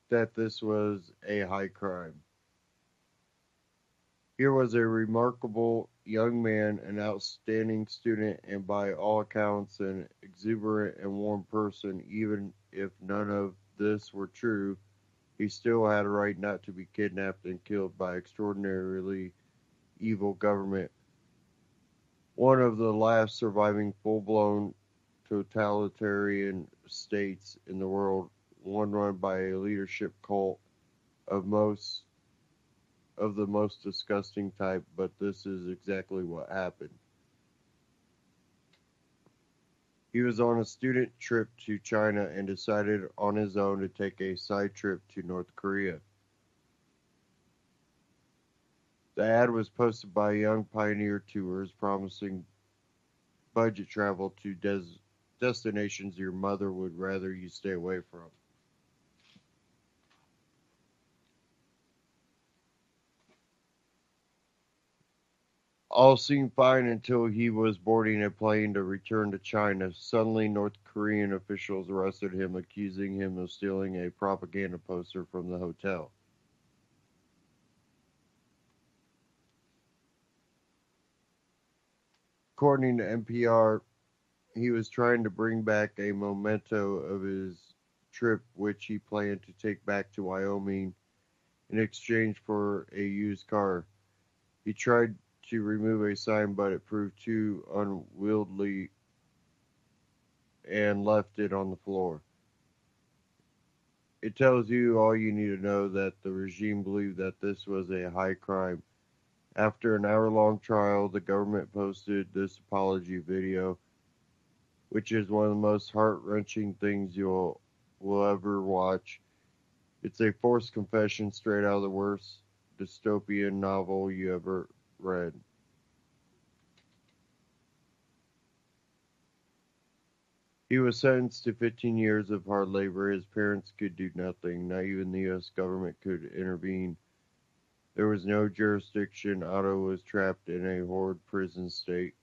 that this was a high crime. Here was a remarkable young man, an outstanding student, and by all accounts an exuberant and warm person. Even if none of this were true, he still had a right not to be kidnapped and killed by extraordinarily evil government. One of the last surviving full-blown totalitarian states in the world, one run by a leadership cult of the most disgusting type, but this is exactly what happened. He was on a student trip to China and decided on his own to take a side trip to North Korea. The ad was posted by Young Pioneer Tours, promising budget travel to destinations your mother would rather you stay away from. All seemed fine until he was boarding a plane to return to China. Suddenly, North Korean officials arrested him, accusing him of stealing a propaganda poster from the hotel. According to NPR, He was trying to bring back a memento of his trip, which he planned to take back to Wyoming in exchange for a used car. He tried to remove a sign, but it proved too unwieldy and left it on the floor. It tells you all you need to know that the regime believed that this was a high crime. After an hour-long trial, the government posted this apology video, which is one of the most heart-wrenching things will ever watch. It's a forced confession straight out of the worst dystopian novel you ever read. He was sentenced to 15 years of hard labor. His parents could do nothing. Not even the U.S. government could intervene. There was no jurisdiction. Otto was trapped in a horrid prison state.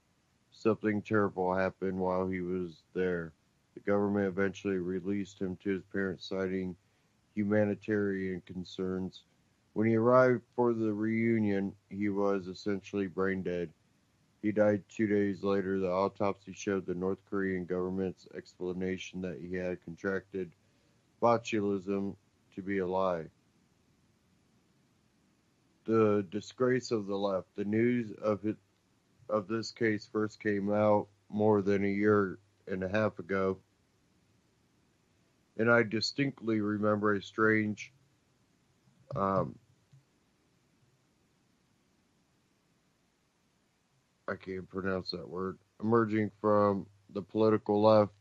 Something terrible happened while he was there. The government eventually released him to his parents, citing humanitarian concerns. When he arrived for the reunion, he was essentially brain dead. He died 2 days later. The autopsy showed the North Korean government's explanation that he had contracted botulism to be a lie. The disgrace of the left. The news of this case first came out more than a year and a half ago, and I distinctly remember a strange I can't pronounce that word, emerging from the political left,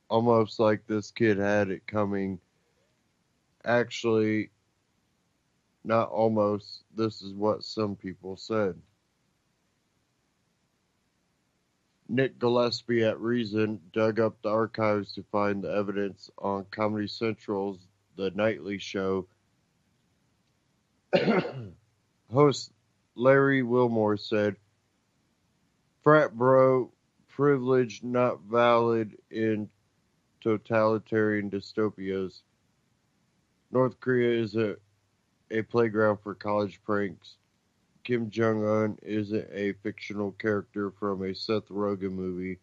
almost like this kid had it coming. Actually, not almost, this is what some people said. Nick Gillespie at Reason dug up the archives to find the evidence on Comedy Central's The Nightly Show. Host Larry Wilmore said, "Frat bro privilege not valid in totalitarian dystopias. North Korea is a playground for college pranks. Kim Jong-un isn't a fictional character from a Seth Rogen movie.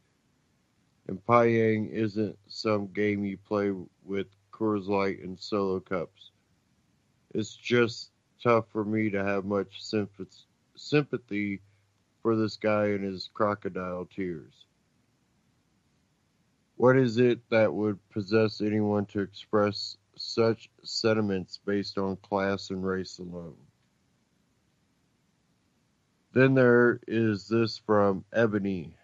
And Pyongyang isn't some game you play with Coors Light and Solo cups. It's just tough for me to have much sympathy for this guy and his crocodile tears. What is it that would possess anyone to express such sentiments based on class and race alone?" Then there is this from Ebony.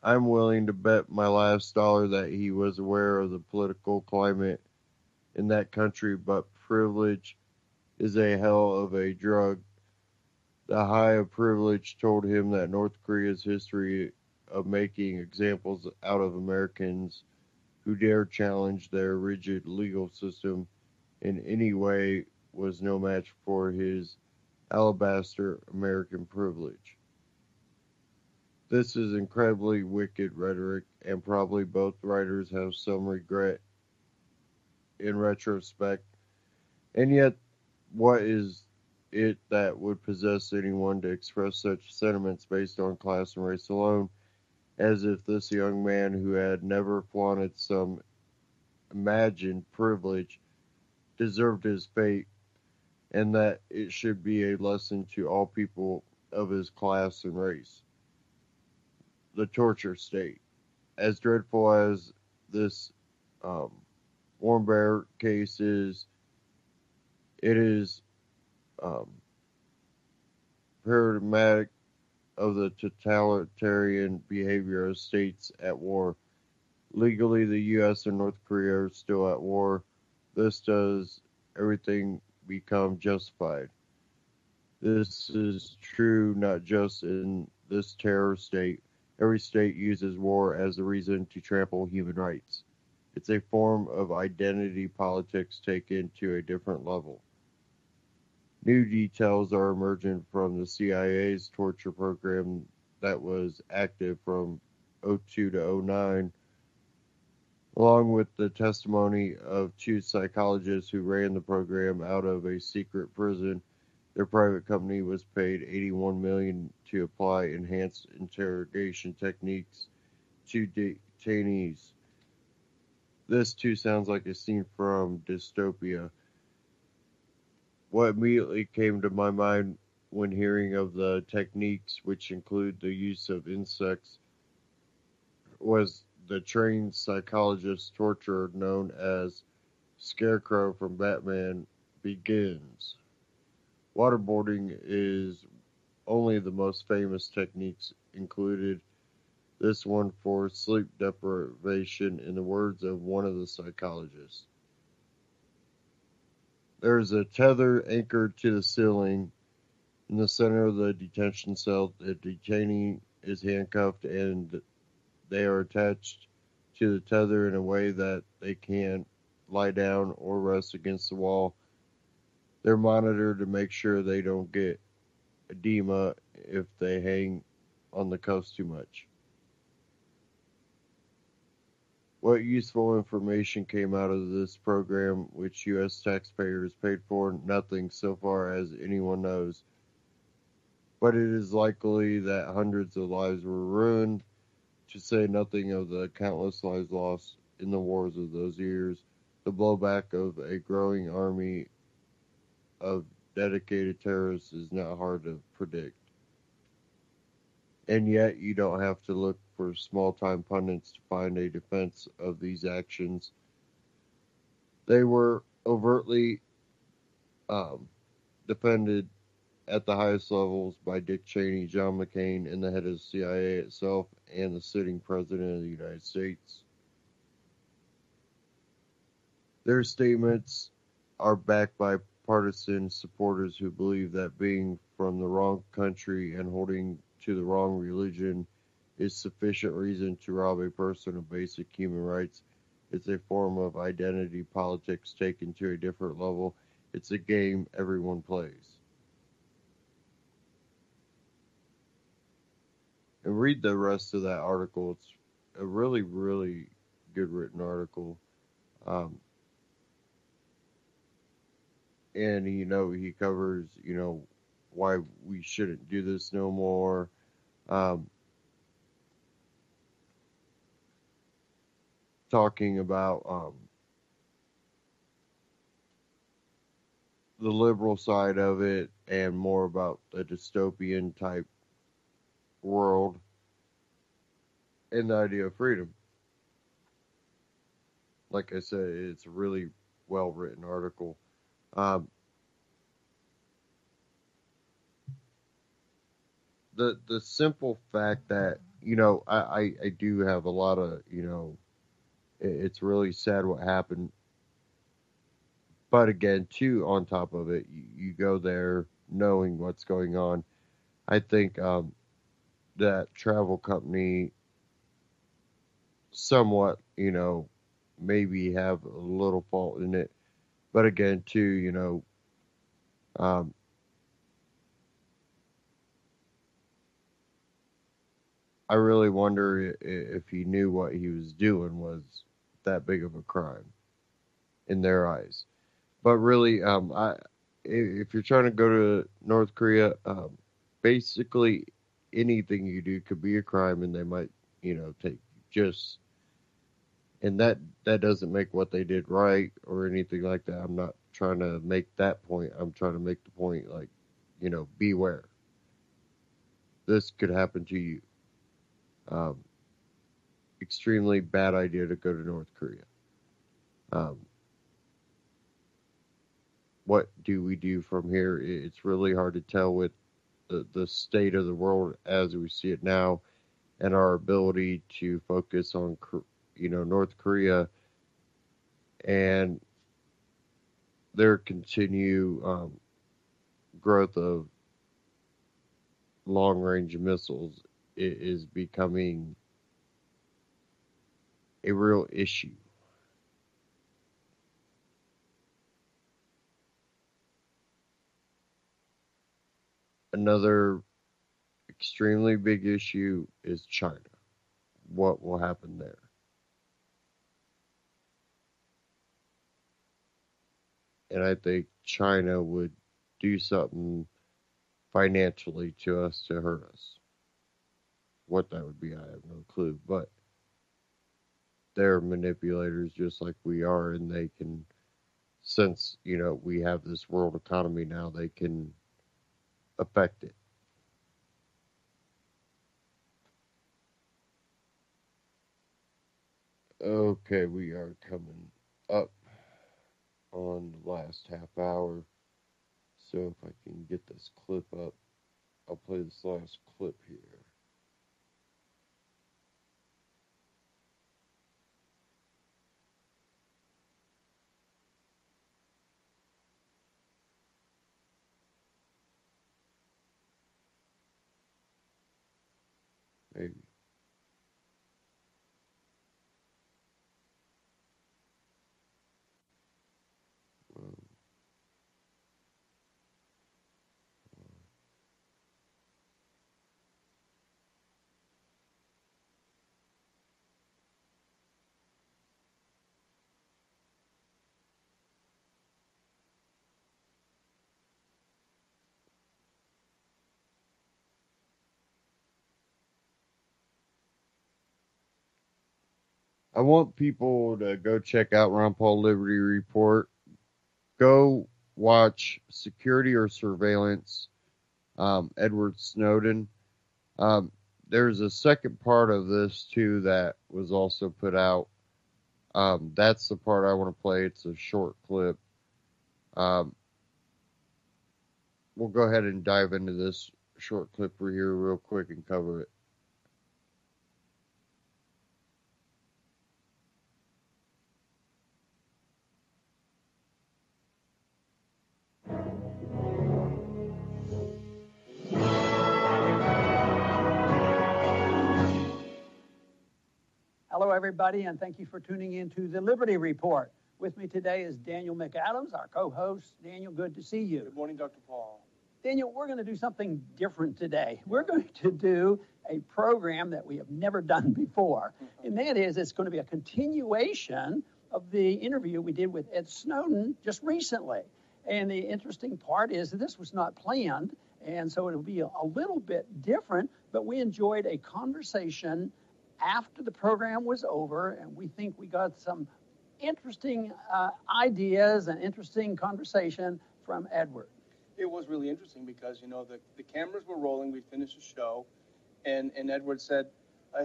"I'm willing to bet my last dollar that he was aware of the political climate in that country, but privilege is a hell of a drug. The high of privilege told him that North Korea's history of making examples out of Americans who dare challenge their rigid legal system in any way was no match for his alabaster American privilege. This is incredibly wicked rhetoric, and probably both writers have some regret in retrospect. And yet, what is it that would possess anyone to express such sentiments based on class and race alone, as if this young man who had never flaunted some imagined privilege deserved his fate, and that it should be a lesson to all people of his class and race. The torture state. As dreadful as this Warren Bear case is, it is paradigmatic of the totalitarian behavior of states at war. Legally, the U.S. and North Korea are still at war. This does everything become justified. This is true not just in this terror state. Every state uses war as a reason to trample human rights. It's a form of identity politics taken to a different level. New details are emerging from the CIA's torture program that was active from 2002 to 2009, along with the testimony of two psychologists who ran the program out of a secret prison. Their private company was paid $81 million to apply enhanced interrogation techniques to Chinese. This too sounds like a scene from dystopia. What immediately came to my mind when hearing of the techniques, which include the use of insects, was the trained psychologist torture known as Scarecrow from Batman Begins. Waterboarding is only the most famous techniques included, this one for sleep deprivation, in the words of one of the psychologists. There is a tether anchored to the ceiling in the center of the detention cell. The detainee is handcuffed and they are attached to the tether in a way that they can't lie down or rest against the wall. They're monitored to make sure they don't get edema if they hang on the cuffs too much. What useful information came out of this program, which U.S. taxpayers paid for? Nothing so far as anyone knows. But it is likely that hundreds of lives were ruined, to say nothing of the countless lives lost in the wars of those years. The blowback of a growing army of dedicated terrorists is not hard to predict. And yet you don't have to look for small-time pundits to find a defense of these actions. They were overtly defended at the highest levels by Dick Cheney, John McCain, and the head of the CIA itself, and the sitting president of the United States. Their statements are backed by partisan supporters who believe that being from the wrong country and holding to the wrong religion is sufficient reason to rob a person of basic human rights. It's a form of identity politics taken to a different level. It's a game everyone plays. And read the rest of that article. It's a really, really good written article. And, he covers, why we shouldn't do this no more. Talking about the liberal side of it and more about the dystopian type world and the idea of freedom. Like I said, it's a really well written article. The simple fact that I do have a lot of it's really sad what happened, but again, too, on top of it, you go there knowing what's going on. I think that travel company somewhat maybe have a little fault in it, but again, too, I really wonder if he knew what he was doing was that big of a crime in their eyes. But really, if you're trying to go to North Korea, basically anything you do could be a crime, and they might, take just. And that doesn't make what they did right or anything like that. I'm not trying to make that point. I'm trying to make the point, like, beware. This could happen to you. Extremely bad idea to go to North Korea. What do we do from here? It's really hard to tell with the state of the world as we see it now, and our ability to focus on North Korea and their continued growth of long-range missiles is becoming a real issue. Another extremely big issue is China. What will happen there? And I think China would do something financially to us to hurt us. What that would be, I have no clue. But they're manipulators just like we are, and they can, since, we have this world economy now, they can affect it. Okay, we are coming up on the last half hour. So if I can get this clip up, I'll play this last clip here. Maybe. I want people to go check out Ron Paul Liberty Report. Go watch Security or Surveillance, Edward Snowden. There's a second part of this, too, that was also put out. That's the part I want to play. It's a short clip. We'll go ahead and dive into this short clip here real quick and cover it. Hello, everybody, and thank you for tuning in to the Liberty Report. With me today is Daniel McAdams, our co-host. Daniel, good to see you. Good morning, Dr. Paul. Daniel, we're going to do something different today. We're going to do a program that we have never done before, and that is it's going to be a continuation of the interview we did with Ed Snowden just recently. And the interesting part is that this was not planned, and so it'll be a little bit different, but we enjoyed a conversation after the program was over, and we think we got some interesting ideas and interesting conversation from Edward. It was really interesting because, the cameras were rolling. We finished the show, and Edward said,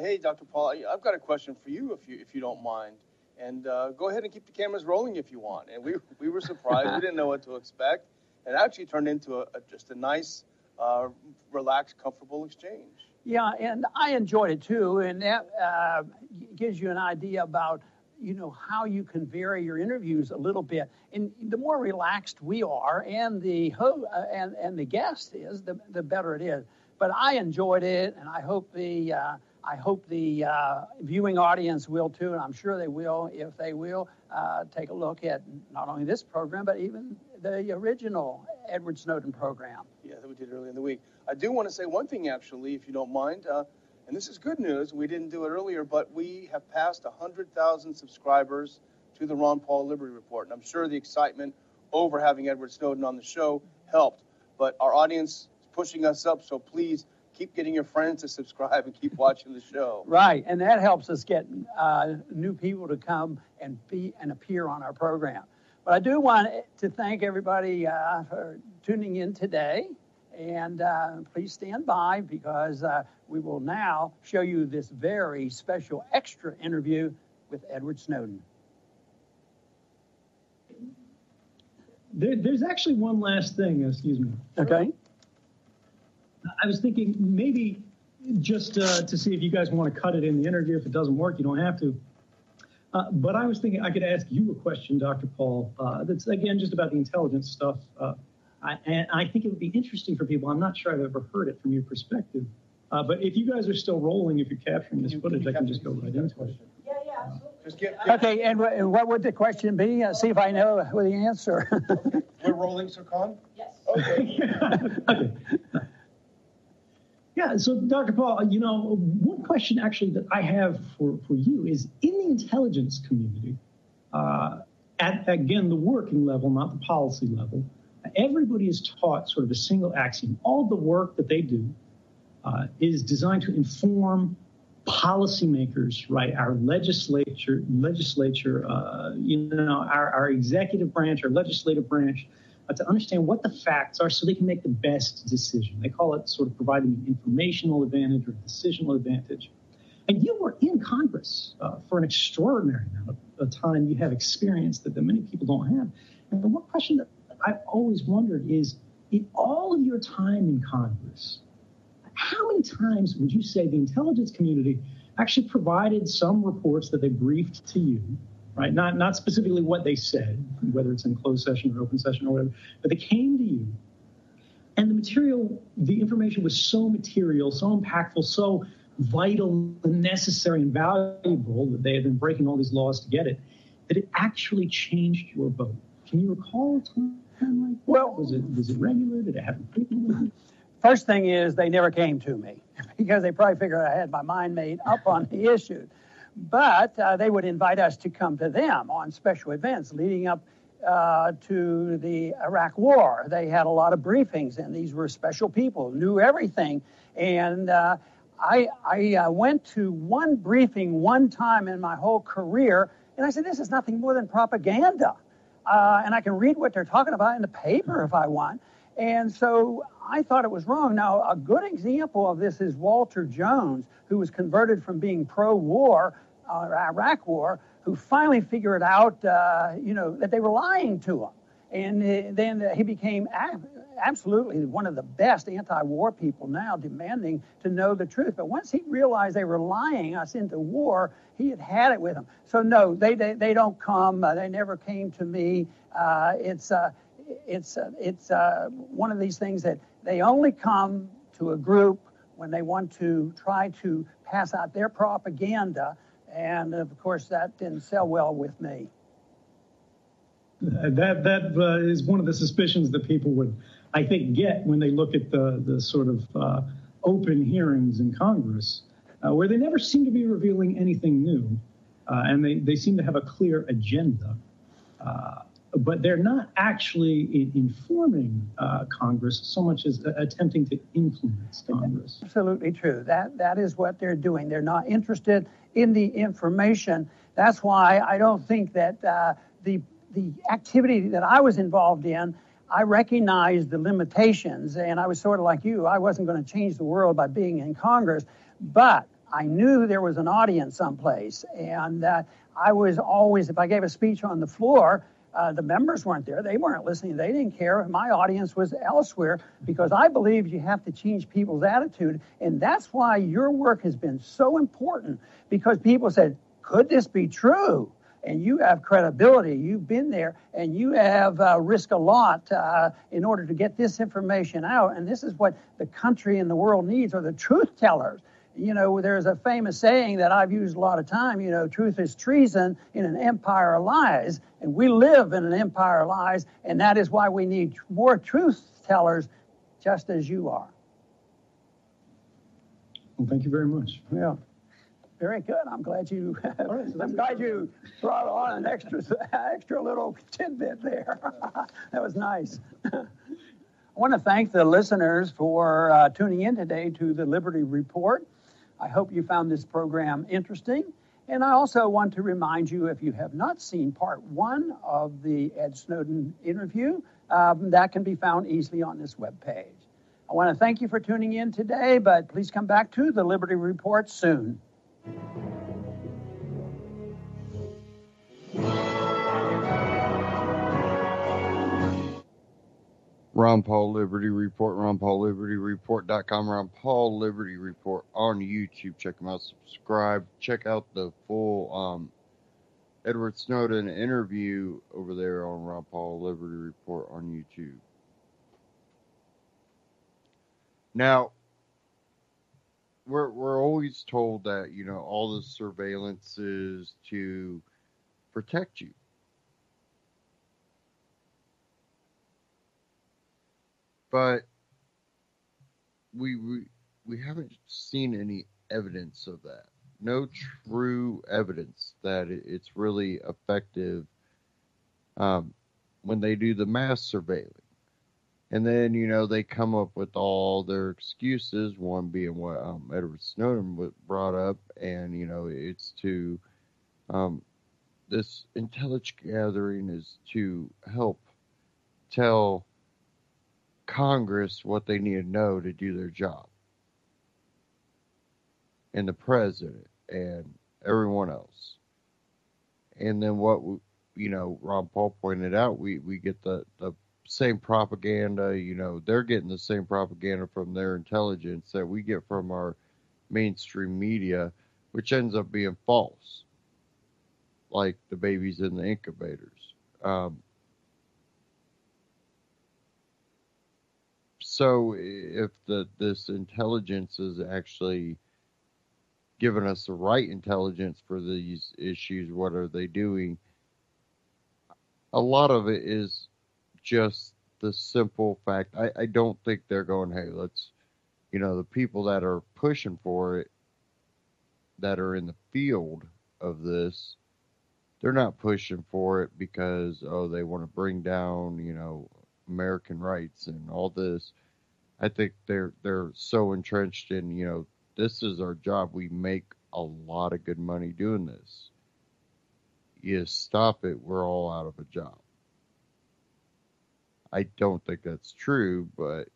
hey, Dr. Paul, I've got a question for you if you don't mind. And go ahead and keep the cameras rolling if you want. And we were surprised. We didn't know what to expect. It actually turned into just a nice, relaxed, comfortable exchange. Yeah, and I enjoyed it too, and that gives you an idea about, how you can vary your interviews a little bit. And the more relaxed we are, and the and the guest is, the better it is. But I enjoyed it, and I hope the viewing audience will too, and I'm sure they will if they will take a look at not only this program but even the original Edward Snowden program. Yeah, that we did earlier in the week. I do want to say one thing, actually, if you don't mind, and this is good news. We didn't do it earlier, but we have passed 100,000 subscribers to the Ron Paul Liberty Report, and I'm sure the excitement over having Edward Snowden on the show helped. But our audience is pushing us up, so please keep getting your friends to subscribe and keep watching the show. Right, and that helps us get new people to come and appear on our program. But I do want to thank everybody for tuning in today. And please stand by because we will now show you this very special extra interview with Edward Snowden. There's actually one last thing, excuse me. Okay. I was thinking maybe just to see if you guys want to cut it in the interview. If it doesn't work, you don't have to. But I was thinking I could ask you a question, Dr. Paul, that's, again, just about the intelligence stuff. And I think it would be interesting for people. I'm not sure I've ever heard it from your perspective. But if you guys are still rolling, if you're capturing this footage, I can just go right into it. Yeah. Just get Okay, and what would the question be? See if I know the answer. Okay. We're rolling, Sir Khan? Yes. Okay. Okay. Yeah, so Dr. Paul, one question actually that I have for you is in the intelligence community, at, again, the working level, not the policy level, everybody is taught sort of a single axiom. All the work that they do is designed to inform policymakers, right, our legislature, our executive branch, our legislative branch, to understand what the facts are so they can make the best decision. They call it sort of providing an informational advantage or decisional advantage. And you were in Congress for an extraordinary amount of time. You have experience that many people don't have. And the one question that I've always wondered is, in all of your time in Congress, how many times would you say the intelligence community actually provided some reports that they briefed to you, right? Not specifically what they said, whether it's in closed session or open session or whatever, but they came to you. And the information was so material, so impactful, so vital and necessary and valuable that they had been breaking all these laws to get it, that it actually changed your vote. Can you recall a time like that? Well, was it regular? Did it happen frequently? First thing is they never came to me because they probably figured I had my mind made up on the issue. But they would invite us to come to them on special events leading up to the Iraq War. They had a lot of briefings, and these were special people, knew everything. And I went to one briefing one time in my whole career, and I said, this is nothing more than propaganda. And I can read what they're talking about in the paper if I want. And so I thought it was wrong. Now, a good example of this is Walter Jones, who was converted from being pro-war, Iraq War, who finally figured out, that they were lying to him. And then he became absolutely one of the best anti-war people now, demanding to know the truth. But once he realized they were lying us into war, he had it with them. So no, they don't come. They never came to me. It's one of these things that they only come to a group when they want to try to pass out their propaganda. And of course, that didn't sell well with me. That is one of the suspicions that people would, I think, get when they look at the sort of open hearings in Congress, where they never seem to be revealing anything new, and they seem to have a clear agenda. But they're not actually informing Congress so much as attempting to influence Congress. Absolutely true. That is what they're doing. They're not interested in the information. That's why I don't think that the activity that I was involved in, I recognized the limitations, and I was sort of like you. I wasn't going to change the world by being in Congress, but I knew there was an audience someplace, and I was always, if I gave a speech on the floor, the members weren't there. They weren't listening. They didn't care. My audience was elsewhere because I believe you have to change people's attitude. And that's why your work has been so important, because people said, could this be true? And you have credibility. You've been there, and you have risked a lot in order to get this information out. And this is what the country and the world needs, are the truth tellers. You know, there's a famous saying that I've used a lot of time, truth is treason in an empire of lies. And we live in an empire of lies, and that is why we need more truth tellers, just as you are. Well, thank you very much. Yeah. Very good. I'm glad you brought on an extra little tidbit there. That was nice. I want to thank the listeners for tuning in today to the Liberty Report. I hope you found this program interesting. And I also want to remind you, if you have not seen part 1 of the Ed Snowden interview, that can be found easily on this webpage. I want to thank you for tuning in today, but please come back to the Liberty Report soon. Ron Paul Liberty Report, RonPaulLibertyReport.com, Ron Paul Liberty Report on YouTube. Check them out, subscribe. Check out the full Edward Snowden interview over there on Ron Paul Liberty Report on YouTube. Now, we're always told that, all the surveillance is to protect you. But we haven't seen any evidence of that. No true evidence that it's really effective when they do the mass surveilling. And then, they come up with all their excuses, one being what Edward Snowden brought up, and, it's to, this intelligence gathering is to help tell Congress what they need to know to do their job, and the president, and everyone else. And then what, Ron Paul pointed out, we get the same propaganda, they're getting the same propaganda from their intelligence that we get from our mainstream media, which ends up being false, like the babies in the incubators. So if this intelligence is actually giving us the right intelligence for these issues, what are they doing? A lot of it is just the simple fact. I don't think they're going, hey, let's, the people that are pushing for it, that are in the field of this, they're not pushing for it because, they want to bring down, American rights and all this. I think they're so entrenched in, this is our job. We make a lot of good money doing this. You stop it, we're all out of a job. I don't think that's true, but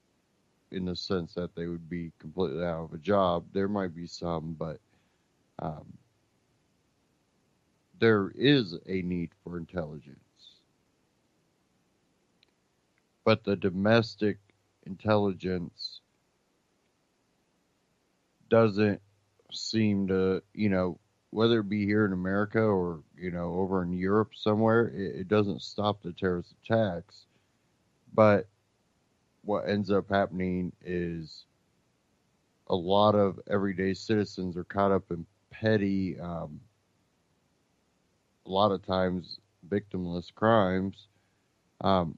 in the sense that they would be completely out of a job, there might be some, but there is a need for intelligence. But the domestic intelligence doesn't seem to, whether it be here in America or, over in Europe somewhere, it doesn't stop the terrorist attacks. But what ends up happening is a lot of everyday citizens are caught up in petty, a lot of times victimless crimes, and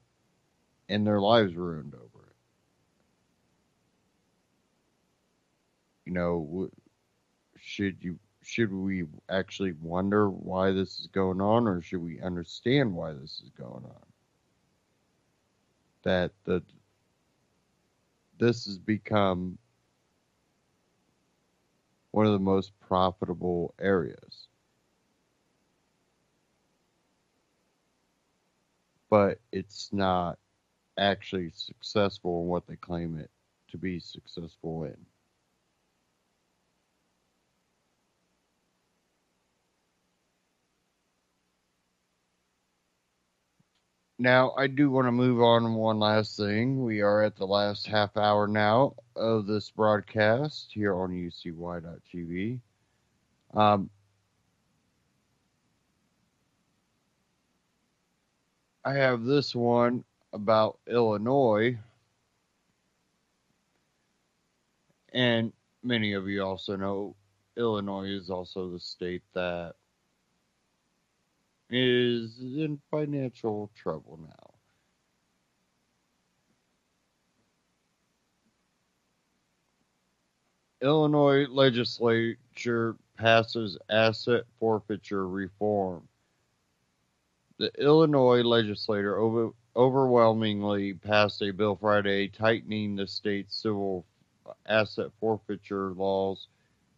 their lives ruined over it. Should we actually wonder why this is going on, or should we understand why this is going on? That this has become one of the most profitable areas. But it's not actually successful in what they claim it to be successful in. Now, I do want to move on to one last thing. We are at the last half hour now of this broadcast here on UCY.TV. I have this one about Illinois, and many of you also know Illinois is also the state that is in financial trouble now. Illinois legislature passes asset forfeiture reform. The Illinois legislature overwhelmingly passed a bill Friday tightening the state's civil asset forfeiture laws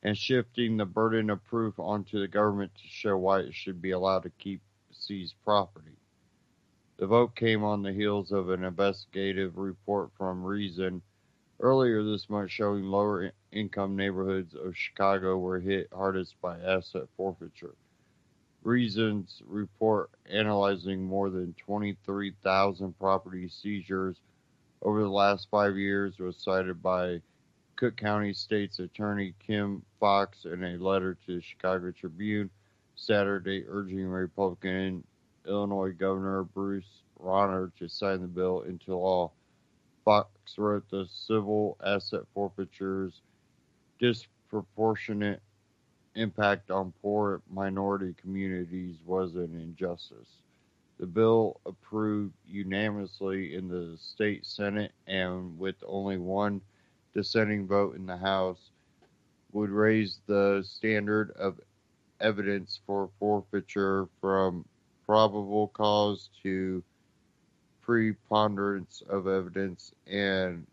and shifting the burden of proof onto the government to show why it should be allowed to keep seized property. The vote came on the heels of an investigative report from Reason earlier this month showing lower income neighborhoods of Chicago were hit hardest by asset forfeiture. Reason's report analyzing more than 23,000 property seizures over the last 5 years was cited by Cook County State's Attorney Kim Foxx in a letter to the Chicago Tribune Saturday urging Republican Illinois Governor Bruce Rauner to sign the bill into law. Foxx wrote the civil asset forfeiture's disproportionate impact on poor minority communities was an injustice. The bill approved unanimously in the state Senate and with only one dissenting vote in the House would raise the standard of evidence for forfeiture from probable cause to preponderance of evidence and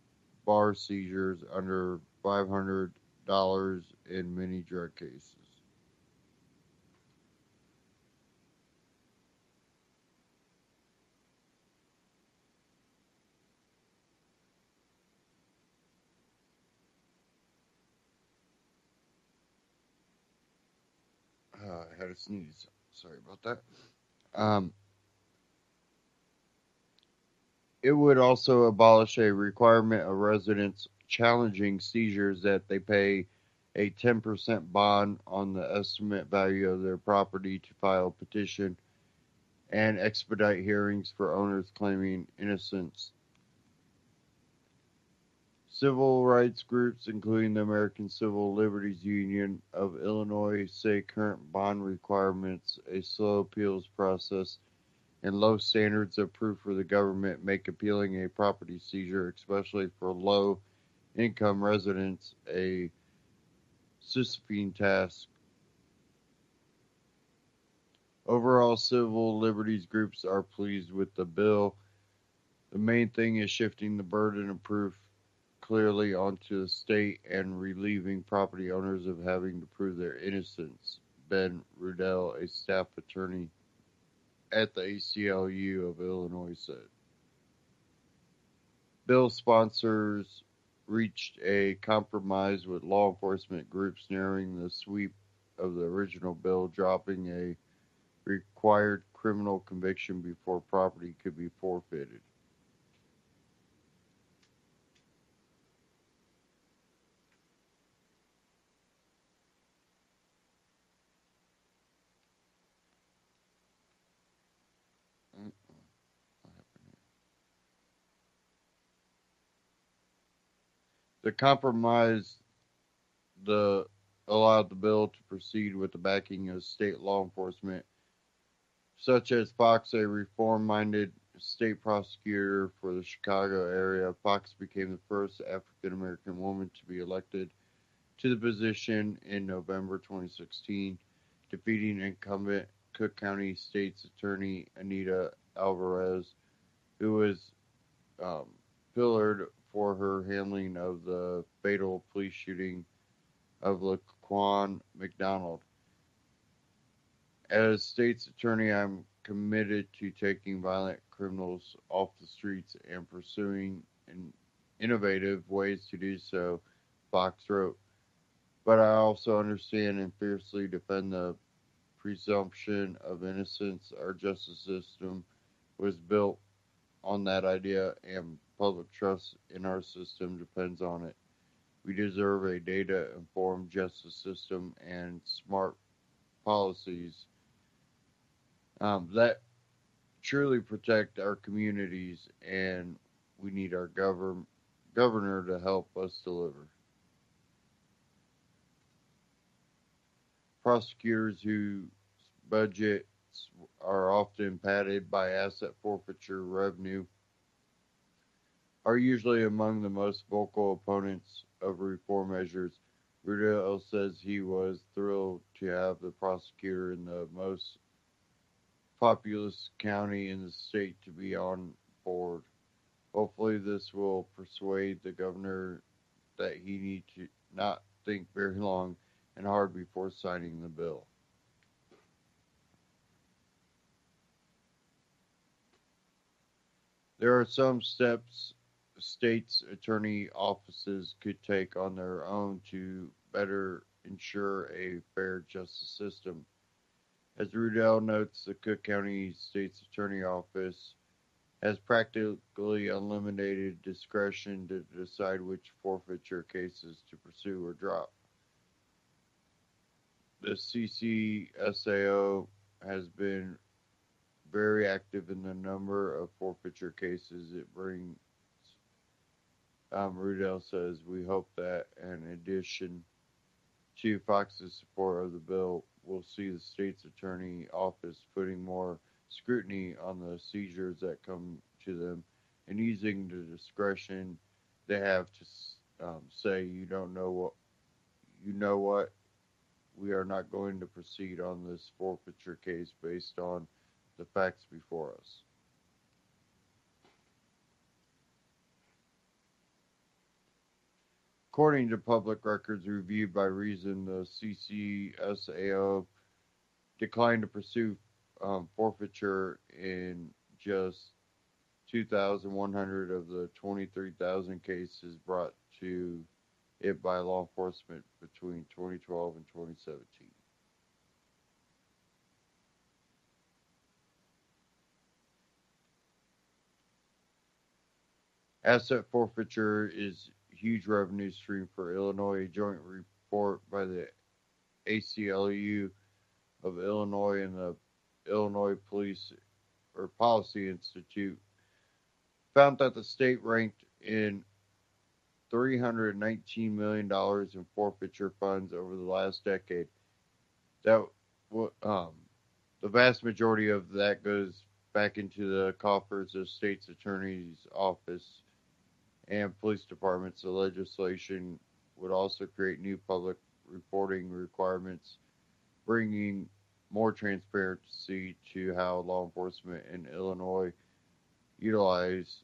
bar seizures under $500 in many drug cases. I had a sneeze. Sorry about that. It would also abolish a requirement of residents challenging seizures that they pay a 10% bond on the estimate value of their property to file a petition and expedite hearings for owners claiming innocence. Civil rights groups, including the American Civil Liberties Union of Illinois, say current bond requirements, a slow appeals process, and low standards of proof for the government make appealing a property seizure, especially for low-income residents, a Sisyphean task. Overall, civil liberties groups are pleased with the bill. The main thing is shifting the burden of proof clearly onto the state and relieving property owners of having to prove their innocence, Ben Rudell, a staff attorney at the ACLU of Illinois, said. Bill sponsors reached a compromise with law enforcement groups, narrowing the sweep of the original bill, dropping a required criminal conviction before property could be forfeited. The compromise allowed the bill to proceed with the backing of state law enforcement, such as Fox, a reform-minded state prosecutor for the Chicago area. Fox became the first African-American woman to be elected to the position in November 2016, defeating incumbent Cook County State's Attorney Anita Alvarez, who was pillared for her handling of the fatal police shooting of Laquan McDonald. As state's attorney, I'm committed to taking violent criminals off the streets and pursuing innovative ways to do so, Fox wrote. But I also understand and fiercely defend the presumption of innocence. Our justice system was built on that idea, and public trust in our system depends on it. We deserve a data-informed justice system and smart policies that truly protect our communities, and we need our governor to help us deliver. Prosecutors whose budgets are often padded by asset forfeiture revenue are usually among the most vocal opponents of reform measures. Rudell says he was thrilled to have the prosecutor in the most populous county in the state to be on board. Hopefully this will persuade the governor that he need to not think very long and hard before signing the bill. There are some steps states' attorney offices could take on their own to better ensure a fair justice system. As Rudell notes, the Cook County State's Attorney Office has practically unlimited discretion to decide which forfeiture cases to pursue or drop. The CCSAO has been very active in the number of forfeiture cases it brings. Rudell says, we hope that in addition to Fox's support of the bill, we'll see the state's attorney office putting more scrutiny on the seizures that come to them and using the discretion they have to say, you know what, we are not going to proceed on this forfeiture case based on the facts before us. According to public records reviewed by Reason, the CCSAO declined to pursue forfeiture in just 2,100 of the 23,000 cases brought to it by law enforcement between 2012 and 2017. Asset forfeiture is a huge revenue stream for Illinois. A joint report by the ACLU of Illinois and the Illinois Policy Institute found that the state ranked in $319 million in forfeiture funds over the last decade. That the vast majority of that goes back into the coffers of state's attorney's office and police departments. The legislation would also create new public reporting requirements, bringing more transparency to how law enforcement in Illinois utilize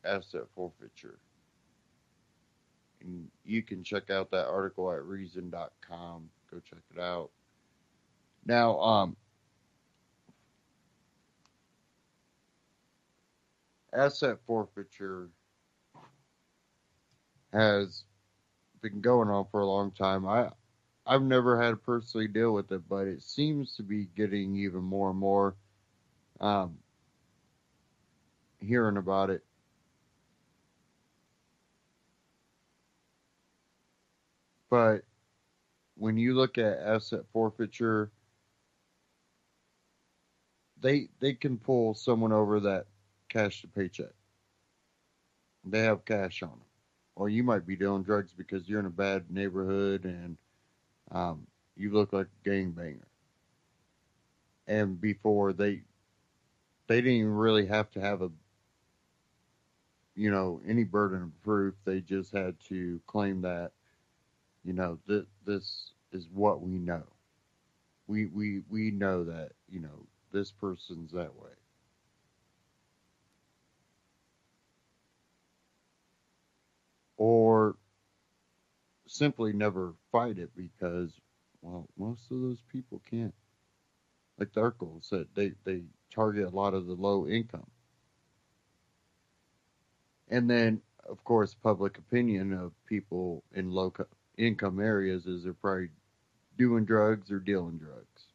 asset forfeiture. And you can check out that article at reason.com. Go check it out. Now, asset forfeiture has been going on for a long time. I've never had to personally deal with it, but it seems to be getting even more and more hearing about it. But when you look at asset forfeiture, they can pull someone over that cashed a paycheck. They have cash on them. Or you might be doing drugs because you're in a bad neighborhood and you look like a gangbanger. And before they didn't even really have to have any burden of proof. They just had to claim that, this is what we know. We know that, this person's that way. Or simply never fight it because, well, most of those people can't. Like the article said, they target a lot of the low income. And then, of course, public opinion of people in low income areas is they're probably doing drugs or dealing drugs.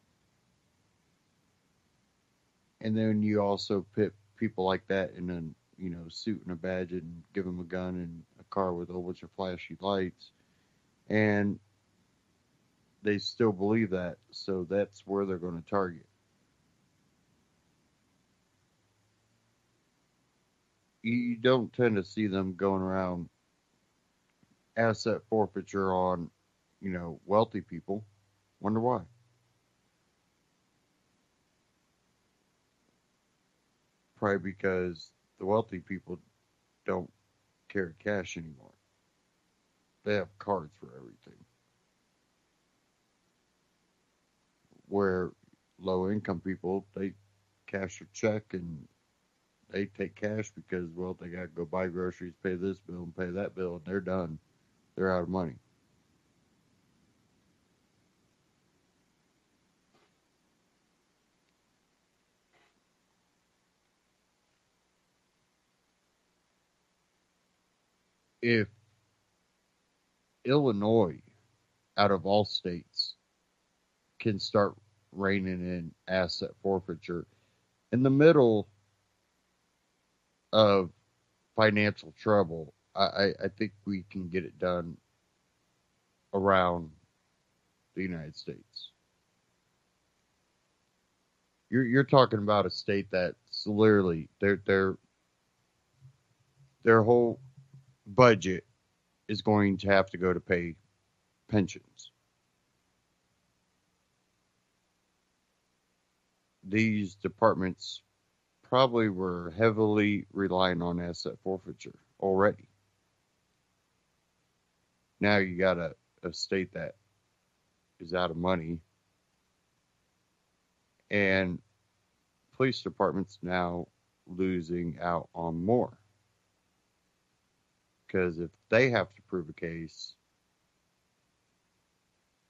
And then you also put people like that in a suit and a badge and give them a gun and a car with a whole bunch of flashy lights, and they still believe that, so that's where they're going to target. You don't tend to see them going around asset forfeiture on, wealthy people. Wonder why. Probably because the wealthy people don't carry cash anymore. They have cards for everything. Where low income people, they cash a check and they take cash because, well, they got to go buy groceries, pay this bill and pay that bill, and they're done. They're out of money. If Illinois, out of all states, can start reining in asset forfeiture in the middle of financial trouble, I think we can get it done around the United States. You're talking about a state that's literally their whole budget is going to have to go to pay pensions. These departments probably were heavily relying on asset forfeiture already. Now you got a state that is out of money, and police departments now losing out on more Because if they have to prove a case,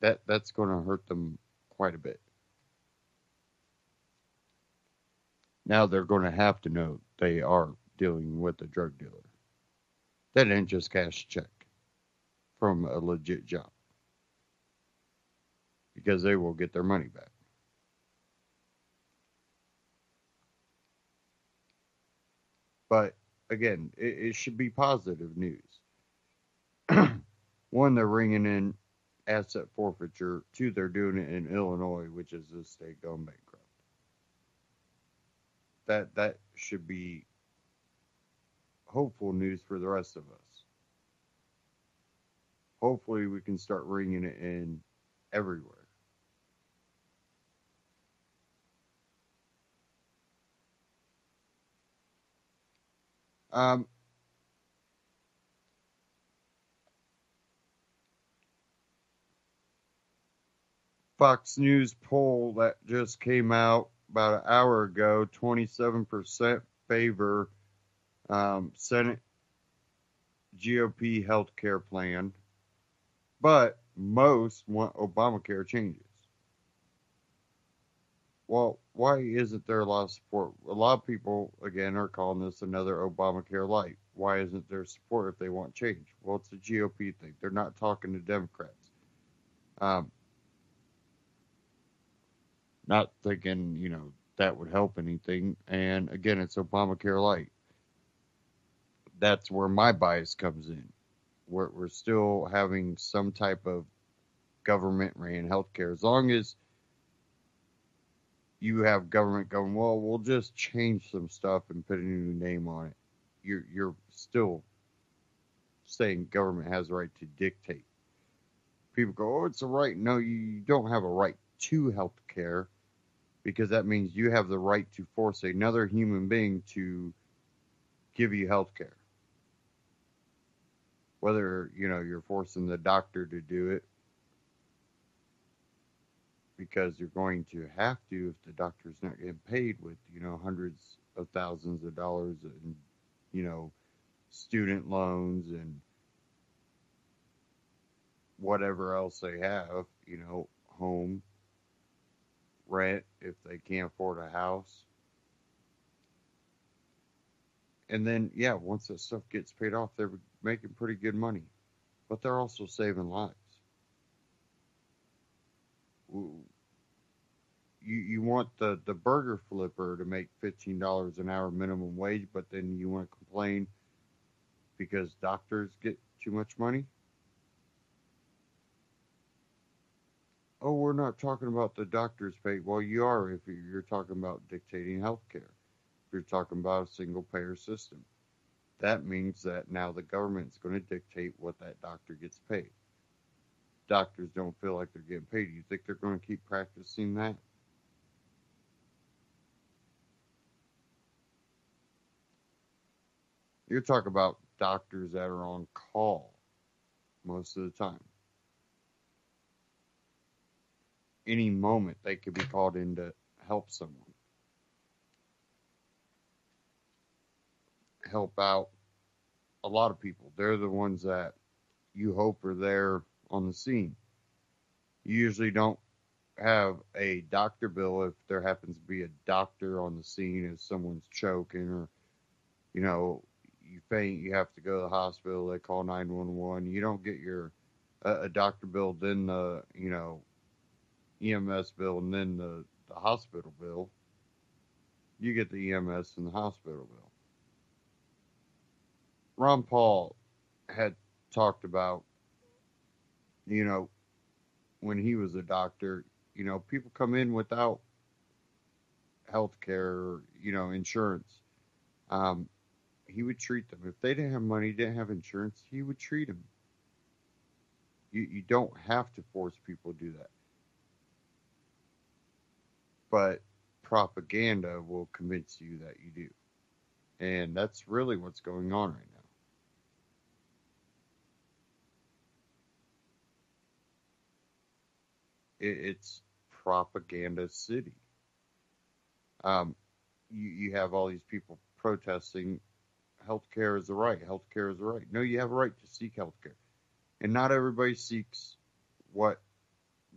that's going to hurt them quite a bit. Now they're going to have to know they are dealing with a drug dealer. That didn't just cash a check from a legit job. Because they will get their money back. But again, it should be positive news. One, they're ringing in asset forfeiture. Two, they're doing it in Illinois, which is a state going bankrupt. That should be hopeful news for the rest of us. Hopefully we can start ringing it in everywhere. Fox News poll that just came out about an hour ago, 27% favor Senate GOP health care plan, but most want Obamacare changes. Well, why isn't there a lot of support? A lot of people, again, are calling this another Obamacare light. Why isn't there support if they want change? Well, it's a GOP thing. They're not talking to Democrats. Not thinking, that would help anything. And again, it's Obamacare light. That's where my bias comes in. We're still having some type of government-ran healthcare. As long as you have government going, well, we'll just change some stuff and put a new name on it. You're still saying government has the right to dictate. People go, oh, it's a right. No, you don't have a right to health care, because that means you have the right to force another human being to give you health care. Whether, you're forcing the doctor to do it, because you're going to have to if the doctor's not getting paid with, hundreds of thousands of dollars and, student loans and whatever else they have, home, rent if they can't afford a house. And then, once that stuff gets paid off, they're making pretty good money. But they're also saving lives. You want the burger flipper to make $15 an hour minimum wage, but then you want to complain because doctors get too much money? Oh, we're not talking about the doctor's pay. Well, you are if you're talking about dictating health care. If you're talking about a single-payer system. That means that now the government's going to dictate what that doctor gets paid. Doctors don't feel like they're getting paid. You think they're going to keep practicing that? You're talking about doctors that are on call most of the time. Any moment they could be called in to help someone. Help out a lot of people. They're the ones that you hope are there on the scene. You usually don't have a doctor bill if there happens to be a doctor on the scene if someone's choking or, you faint, you have to go to the hospital, they call 911. You don't get a doctor bill, then the, EMS bill, and then the hospital bill. You get the EMS and the hospital bill. Ron Paul had talked about, when he was a doctor, people come in without health care or, insurance. He would treat them. If they didn't have money, didn't have insurance, he would treat them. You don't have to force people to do that. But propaganda will convince you that you do. And that's really what's going on right now. It's propaganda city. You have all these people protesting healthcare is a right. Healthcare is a right. No, you have a right to seek healthcare. And not everybody seeks what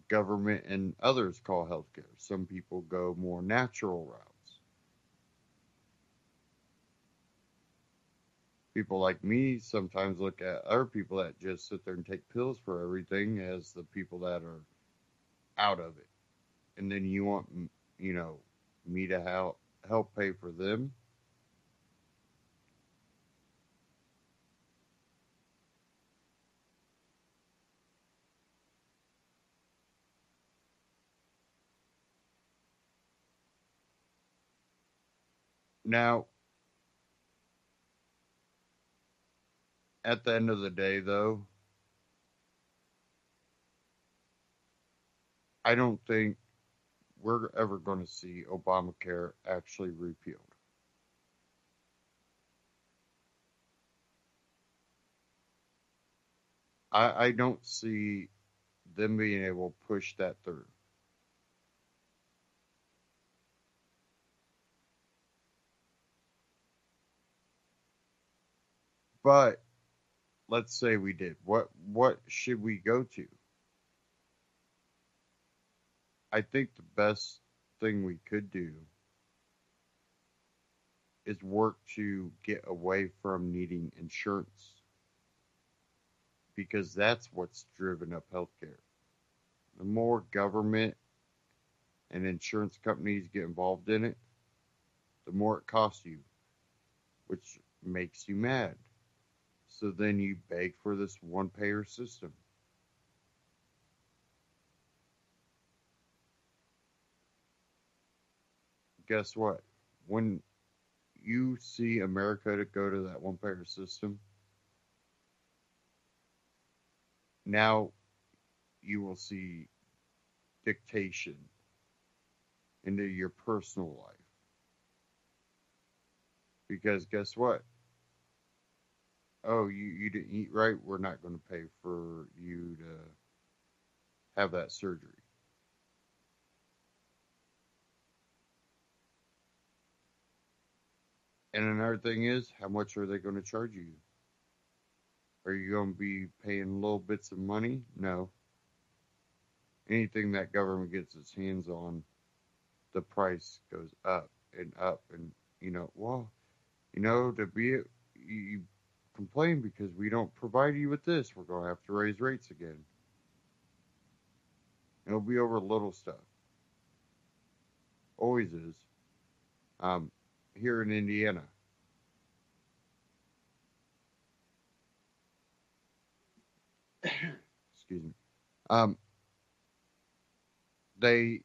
government and others call healthcare. Some people go more natural routes. People like me sometimes look at other people that just sit there and take pills for everything as the people that are out of it. And then you want, me to help pay for them. Now, at the end of the day, though, I don't think we're ever going to see Obamacare actually repealed. I don't see them being able to push that through. But let's say we did. What should we go to? I think the best thing we could do is work to get away from needing insurance because that's what's driven up healthcare. The more government and insurance companies get involved in it, the more it costs you, which makes you mad. So then you beg for this one payer system. Guess what? When you see America to go to that one payer system, now you will see dictation into your personal life. Because guess what? Oh, you didn't eat right, we're not going to pay for you to have that surgery. And another thing is, how much are they going to charge you? Are you going to be paying little bits of money? No. Anything that government gets its hands on, the price goes up and up. And, to be, you complain because we don't provide you with this, we're going to have to raise rates again. It'll be over little stuff. Always is. Here in Indiana, excuse me, they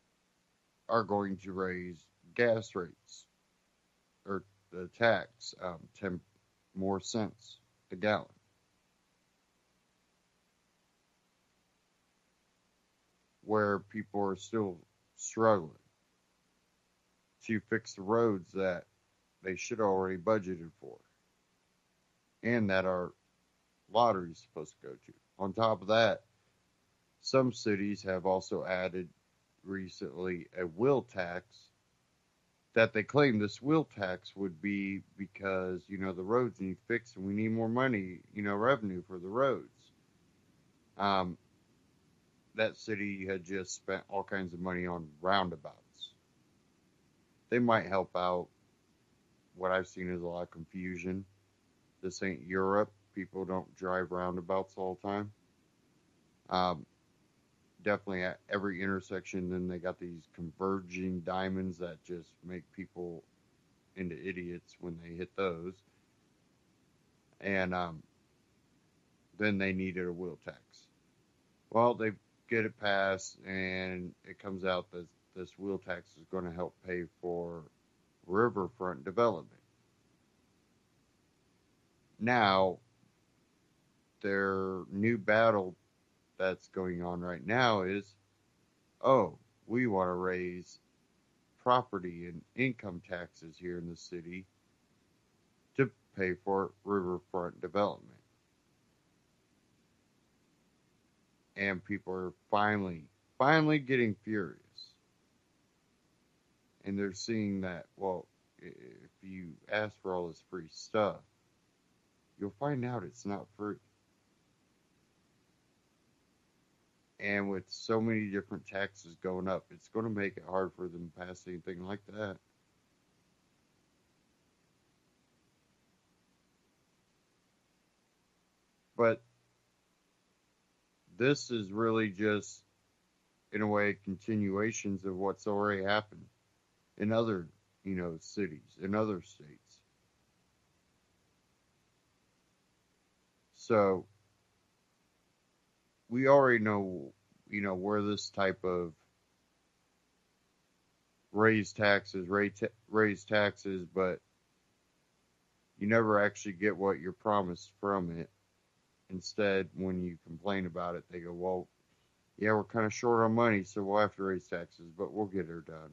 are going to raise gas rates or the tax 10 more cents a gallon. Where people are still struggling to fix the roads that they should have already budgeted for and that our lottery is supposed to go to. On top of that, some cities have also added recently a wheel tax that they claim this wheel tax would be because, the roads need fixed and we need more money, revenue for the roads. That city had just spent all kinds of money on roundabouts. They might help out. What I've seen is a lot of confusion. This ain't Europe. People don't drive roundabouts all the time. Definitely at every intersection, then they got these converging diamonds that just make people into idiots when they hit those. And then they needed a wheel tax. Well, they get it passed, and it comes out that this wheel tax is going to help pay for riverfront development. Now, their new battle that's going on right now is, we want to raise property and income taxes here in the city to pay for riverfront development. And people are finally getting furious. And they're seeing that, well, if you ask for all this free stuff, you'll find out it's not free. And with so many different taxes going up, it's going to make it hard for them to pass anything like that. But this is really just, in a way, continuations of what's already happened in other, cities, in other states. So we already know, where this type of raise taxes, but you never actually get what you're promised from it. Instead, when you complain about it, they go, well, yeah, we're kind of short on money, so we'll have to raise taxes, but we'll get her done.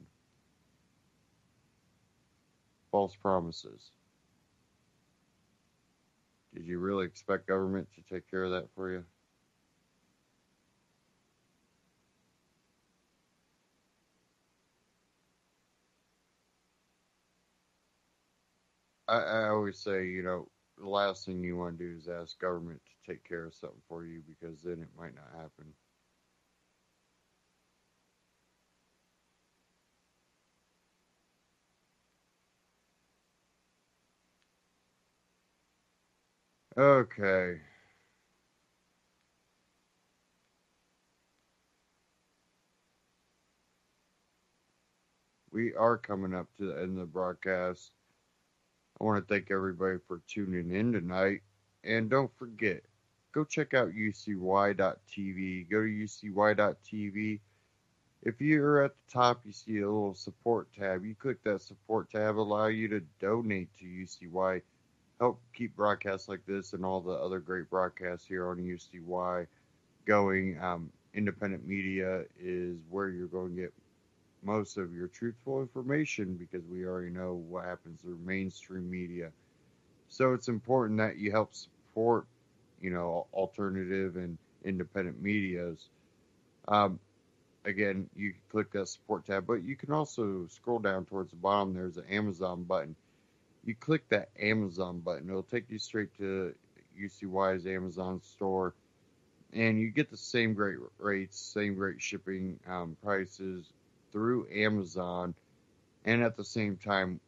False promises. Did you really expect government to take care of that for you? I always say, the last thing you want to do is ask government to take care of something for you, because then it might not happen. Okay. We are coming up to the end of the broadcast. I want to thank everybody for tuning in tonight. And don't forget, go check out UCY.tv. Go to UCY.tv. If you're at the top, you see a little support tab. You click that support tab, allow you to donate to UCY. Help keep broadcasts like this and all the other great broadcasts here on UCY going. Independent media is where you're going to get most of your truthful information, because we already know what happens through mainstream media. So it's important that you help support, alternative and independent medias. Again, you can click that support tab, but you can also scroll down towards the bottom. There's an Amazon button. You click that Amazon button. It'll take you straight to UCY's Amazon store, and you get the same great rates, same great shipping prices through Amazon, and at the same time,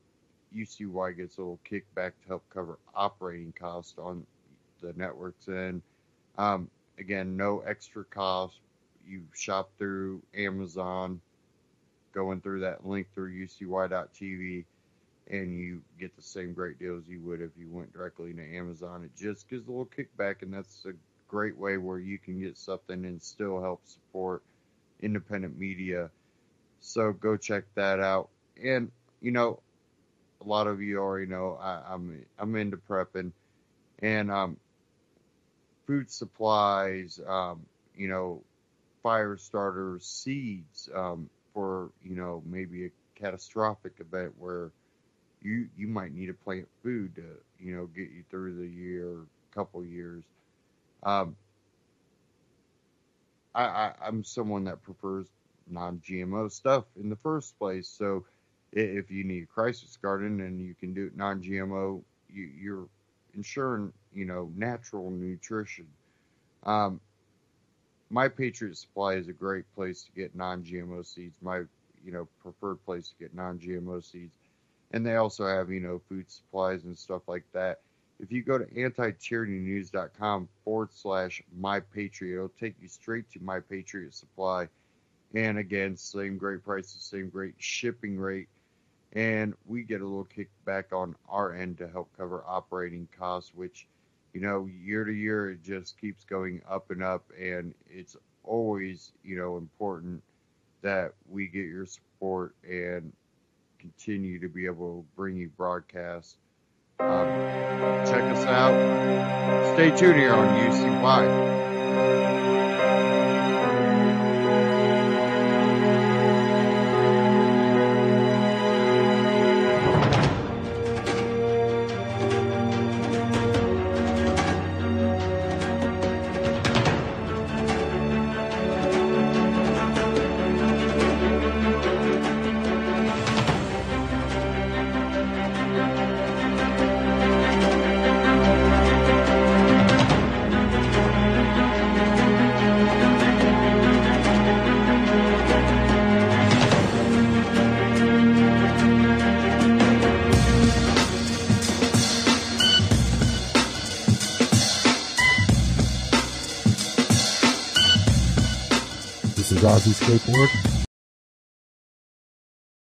UCY gets a little kickback to help cover operating costs on the network's end. Again, no extra cost. You shop through Amazon, going through that link through UCY.tv, and you get the same great deals you would if you went directly to Amazon. It just gives a little kickback, and that's a great way where you can get something and still help support independent media. So go check that out. And, a lot of you already know I'm into prepping, and food supplies, fire starters, seeds, for, maybe a catastrophic event where you might need to plant food to, get you through the year or couple years. I'm someone that prefers non-GMO stuff in the first place. So if you need a crisis garden and you can do it non-GMO, you're ensuring, natural nutrition. My Patriot Supply is a great place to get non-GMO seeds. My, preferred place to get non-GMO seeds. And they also have, food supplies and stuff like that. If you go to antityrannynews.com/mypatriot, it'll take you straight to My Patriot Supply. And again, same great prices, same great shipping rate. And we get a little kickback on our end to help cover operating costs, which, year to year, it just keeps going up and up. And it's always, important that we get your support and continue to be able to bring you broadcasts. Check us out. Stay tuned here on UCY. Ozzy Skateboard.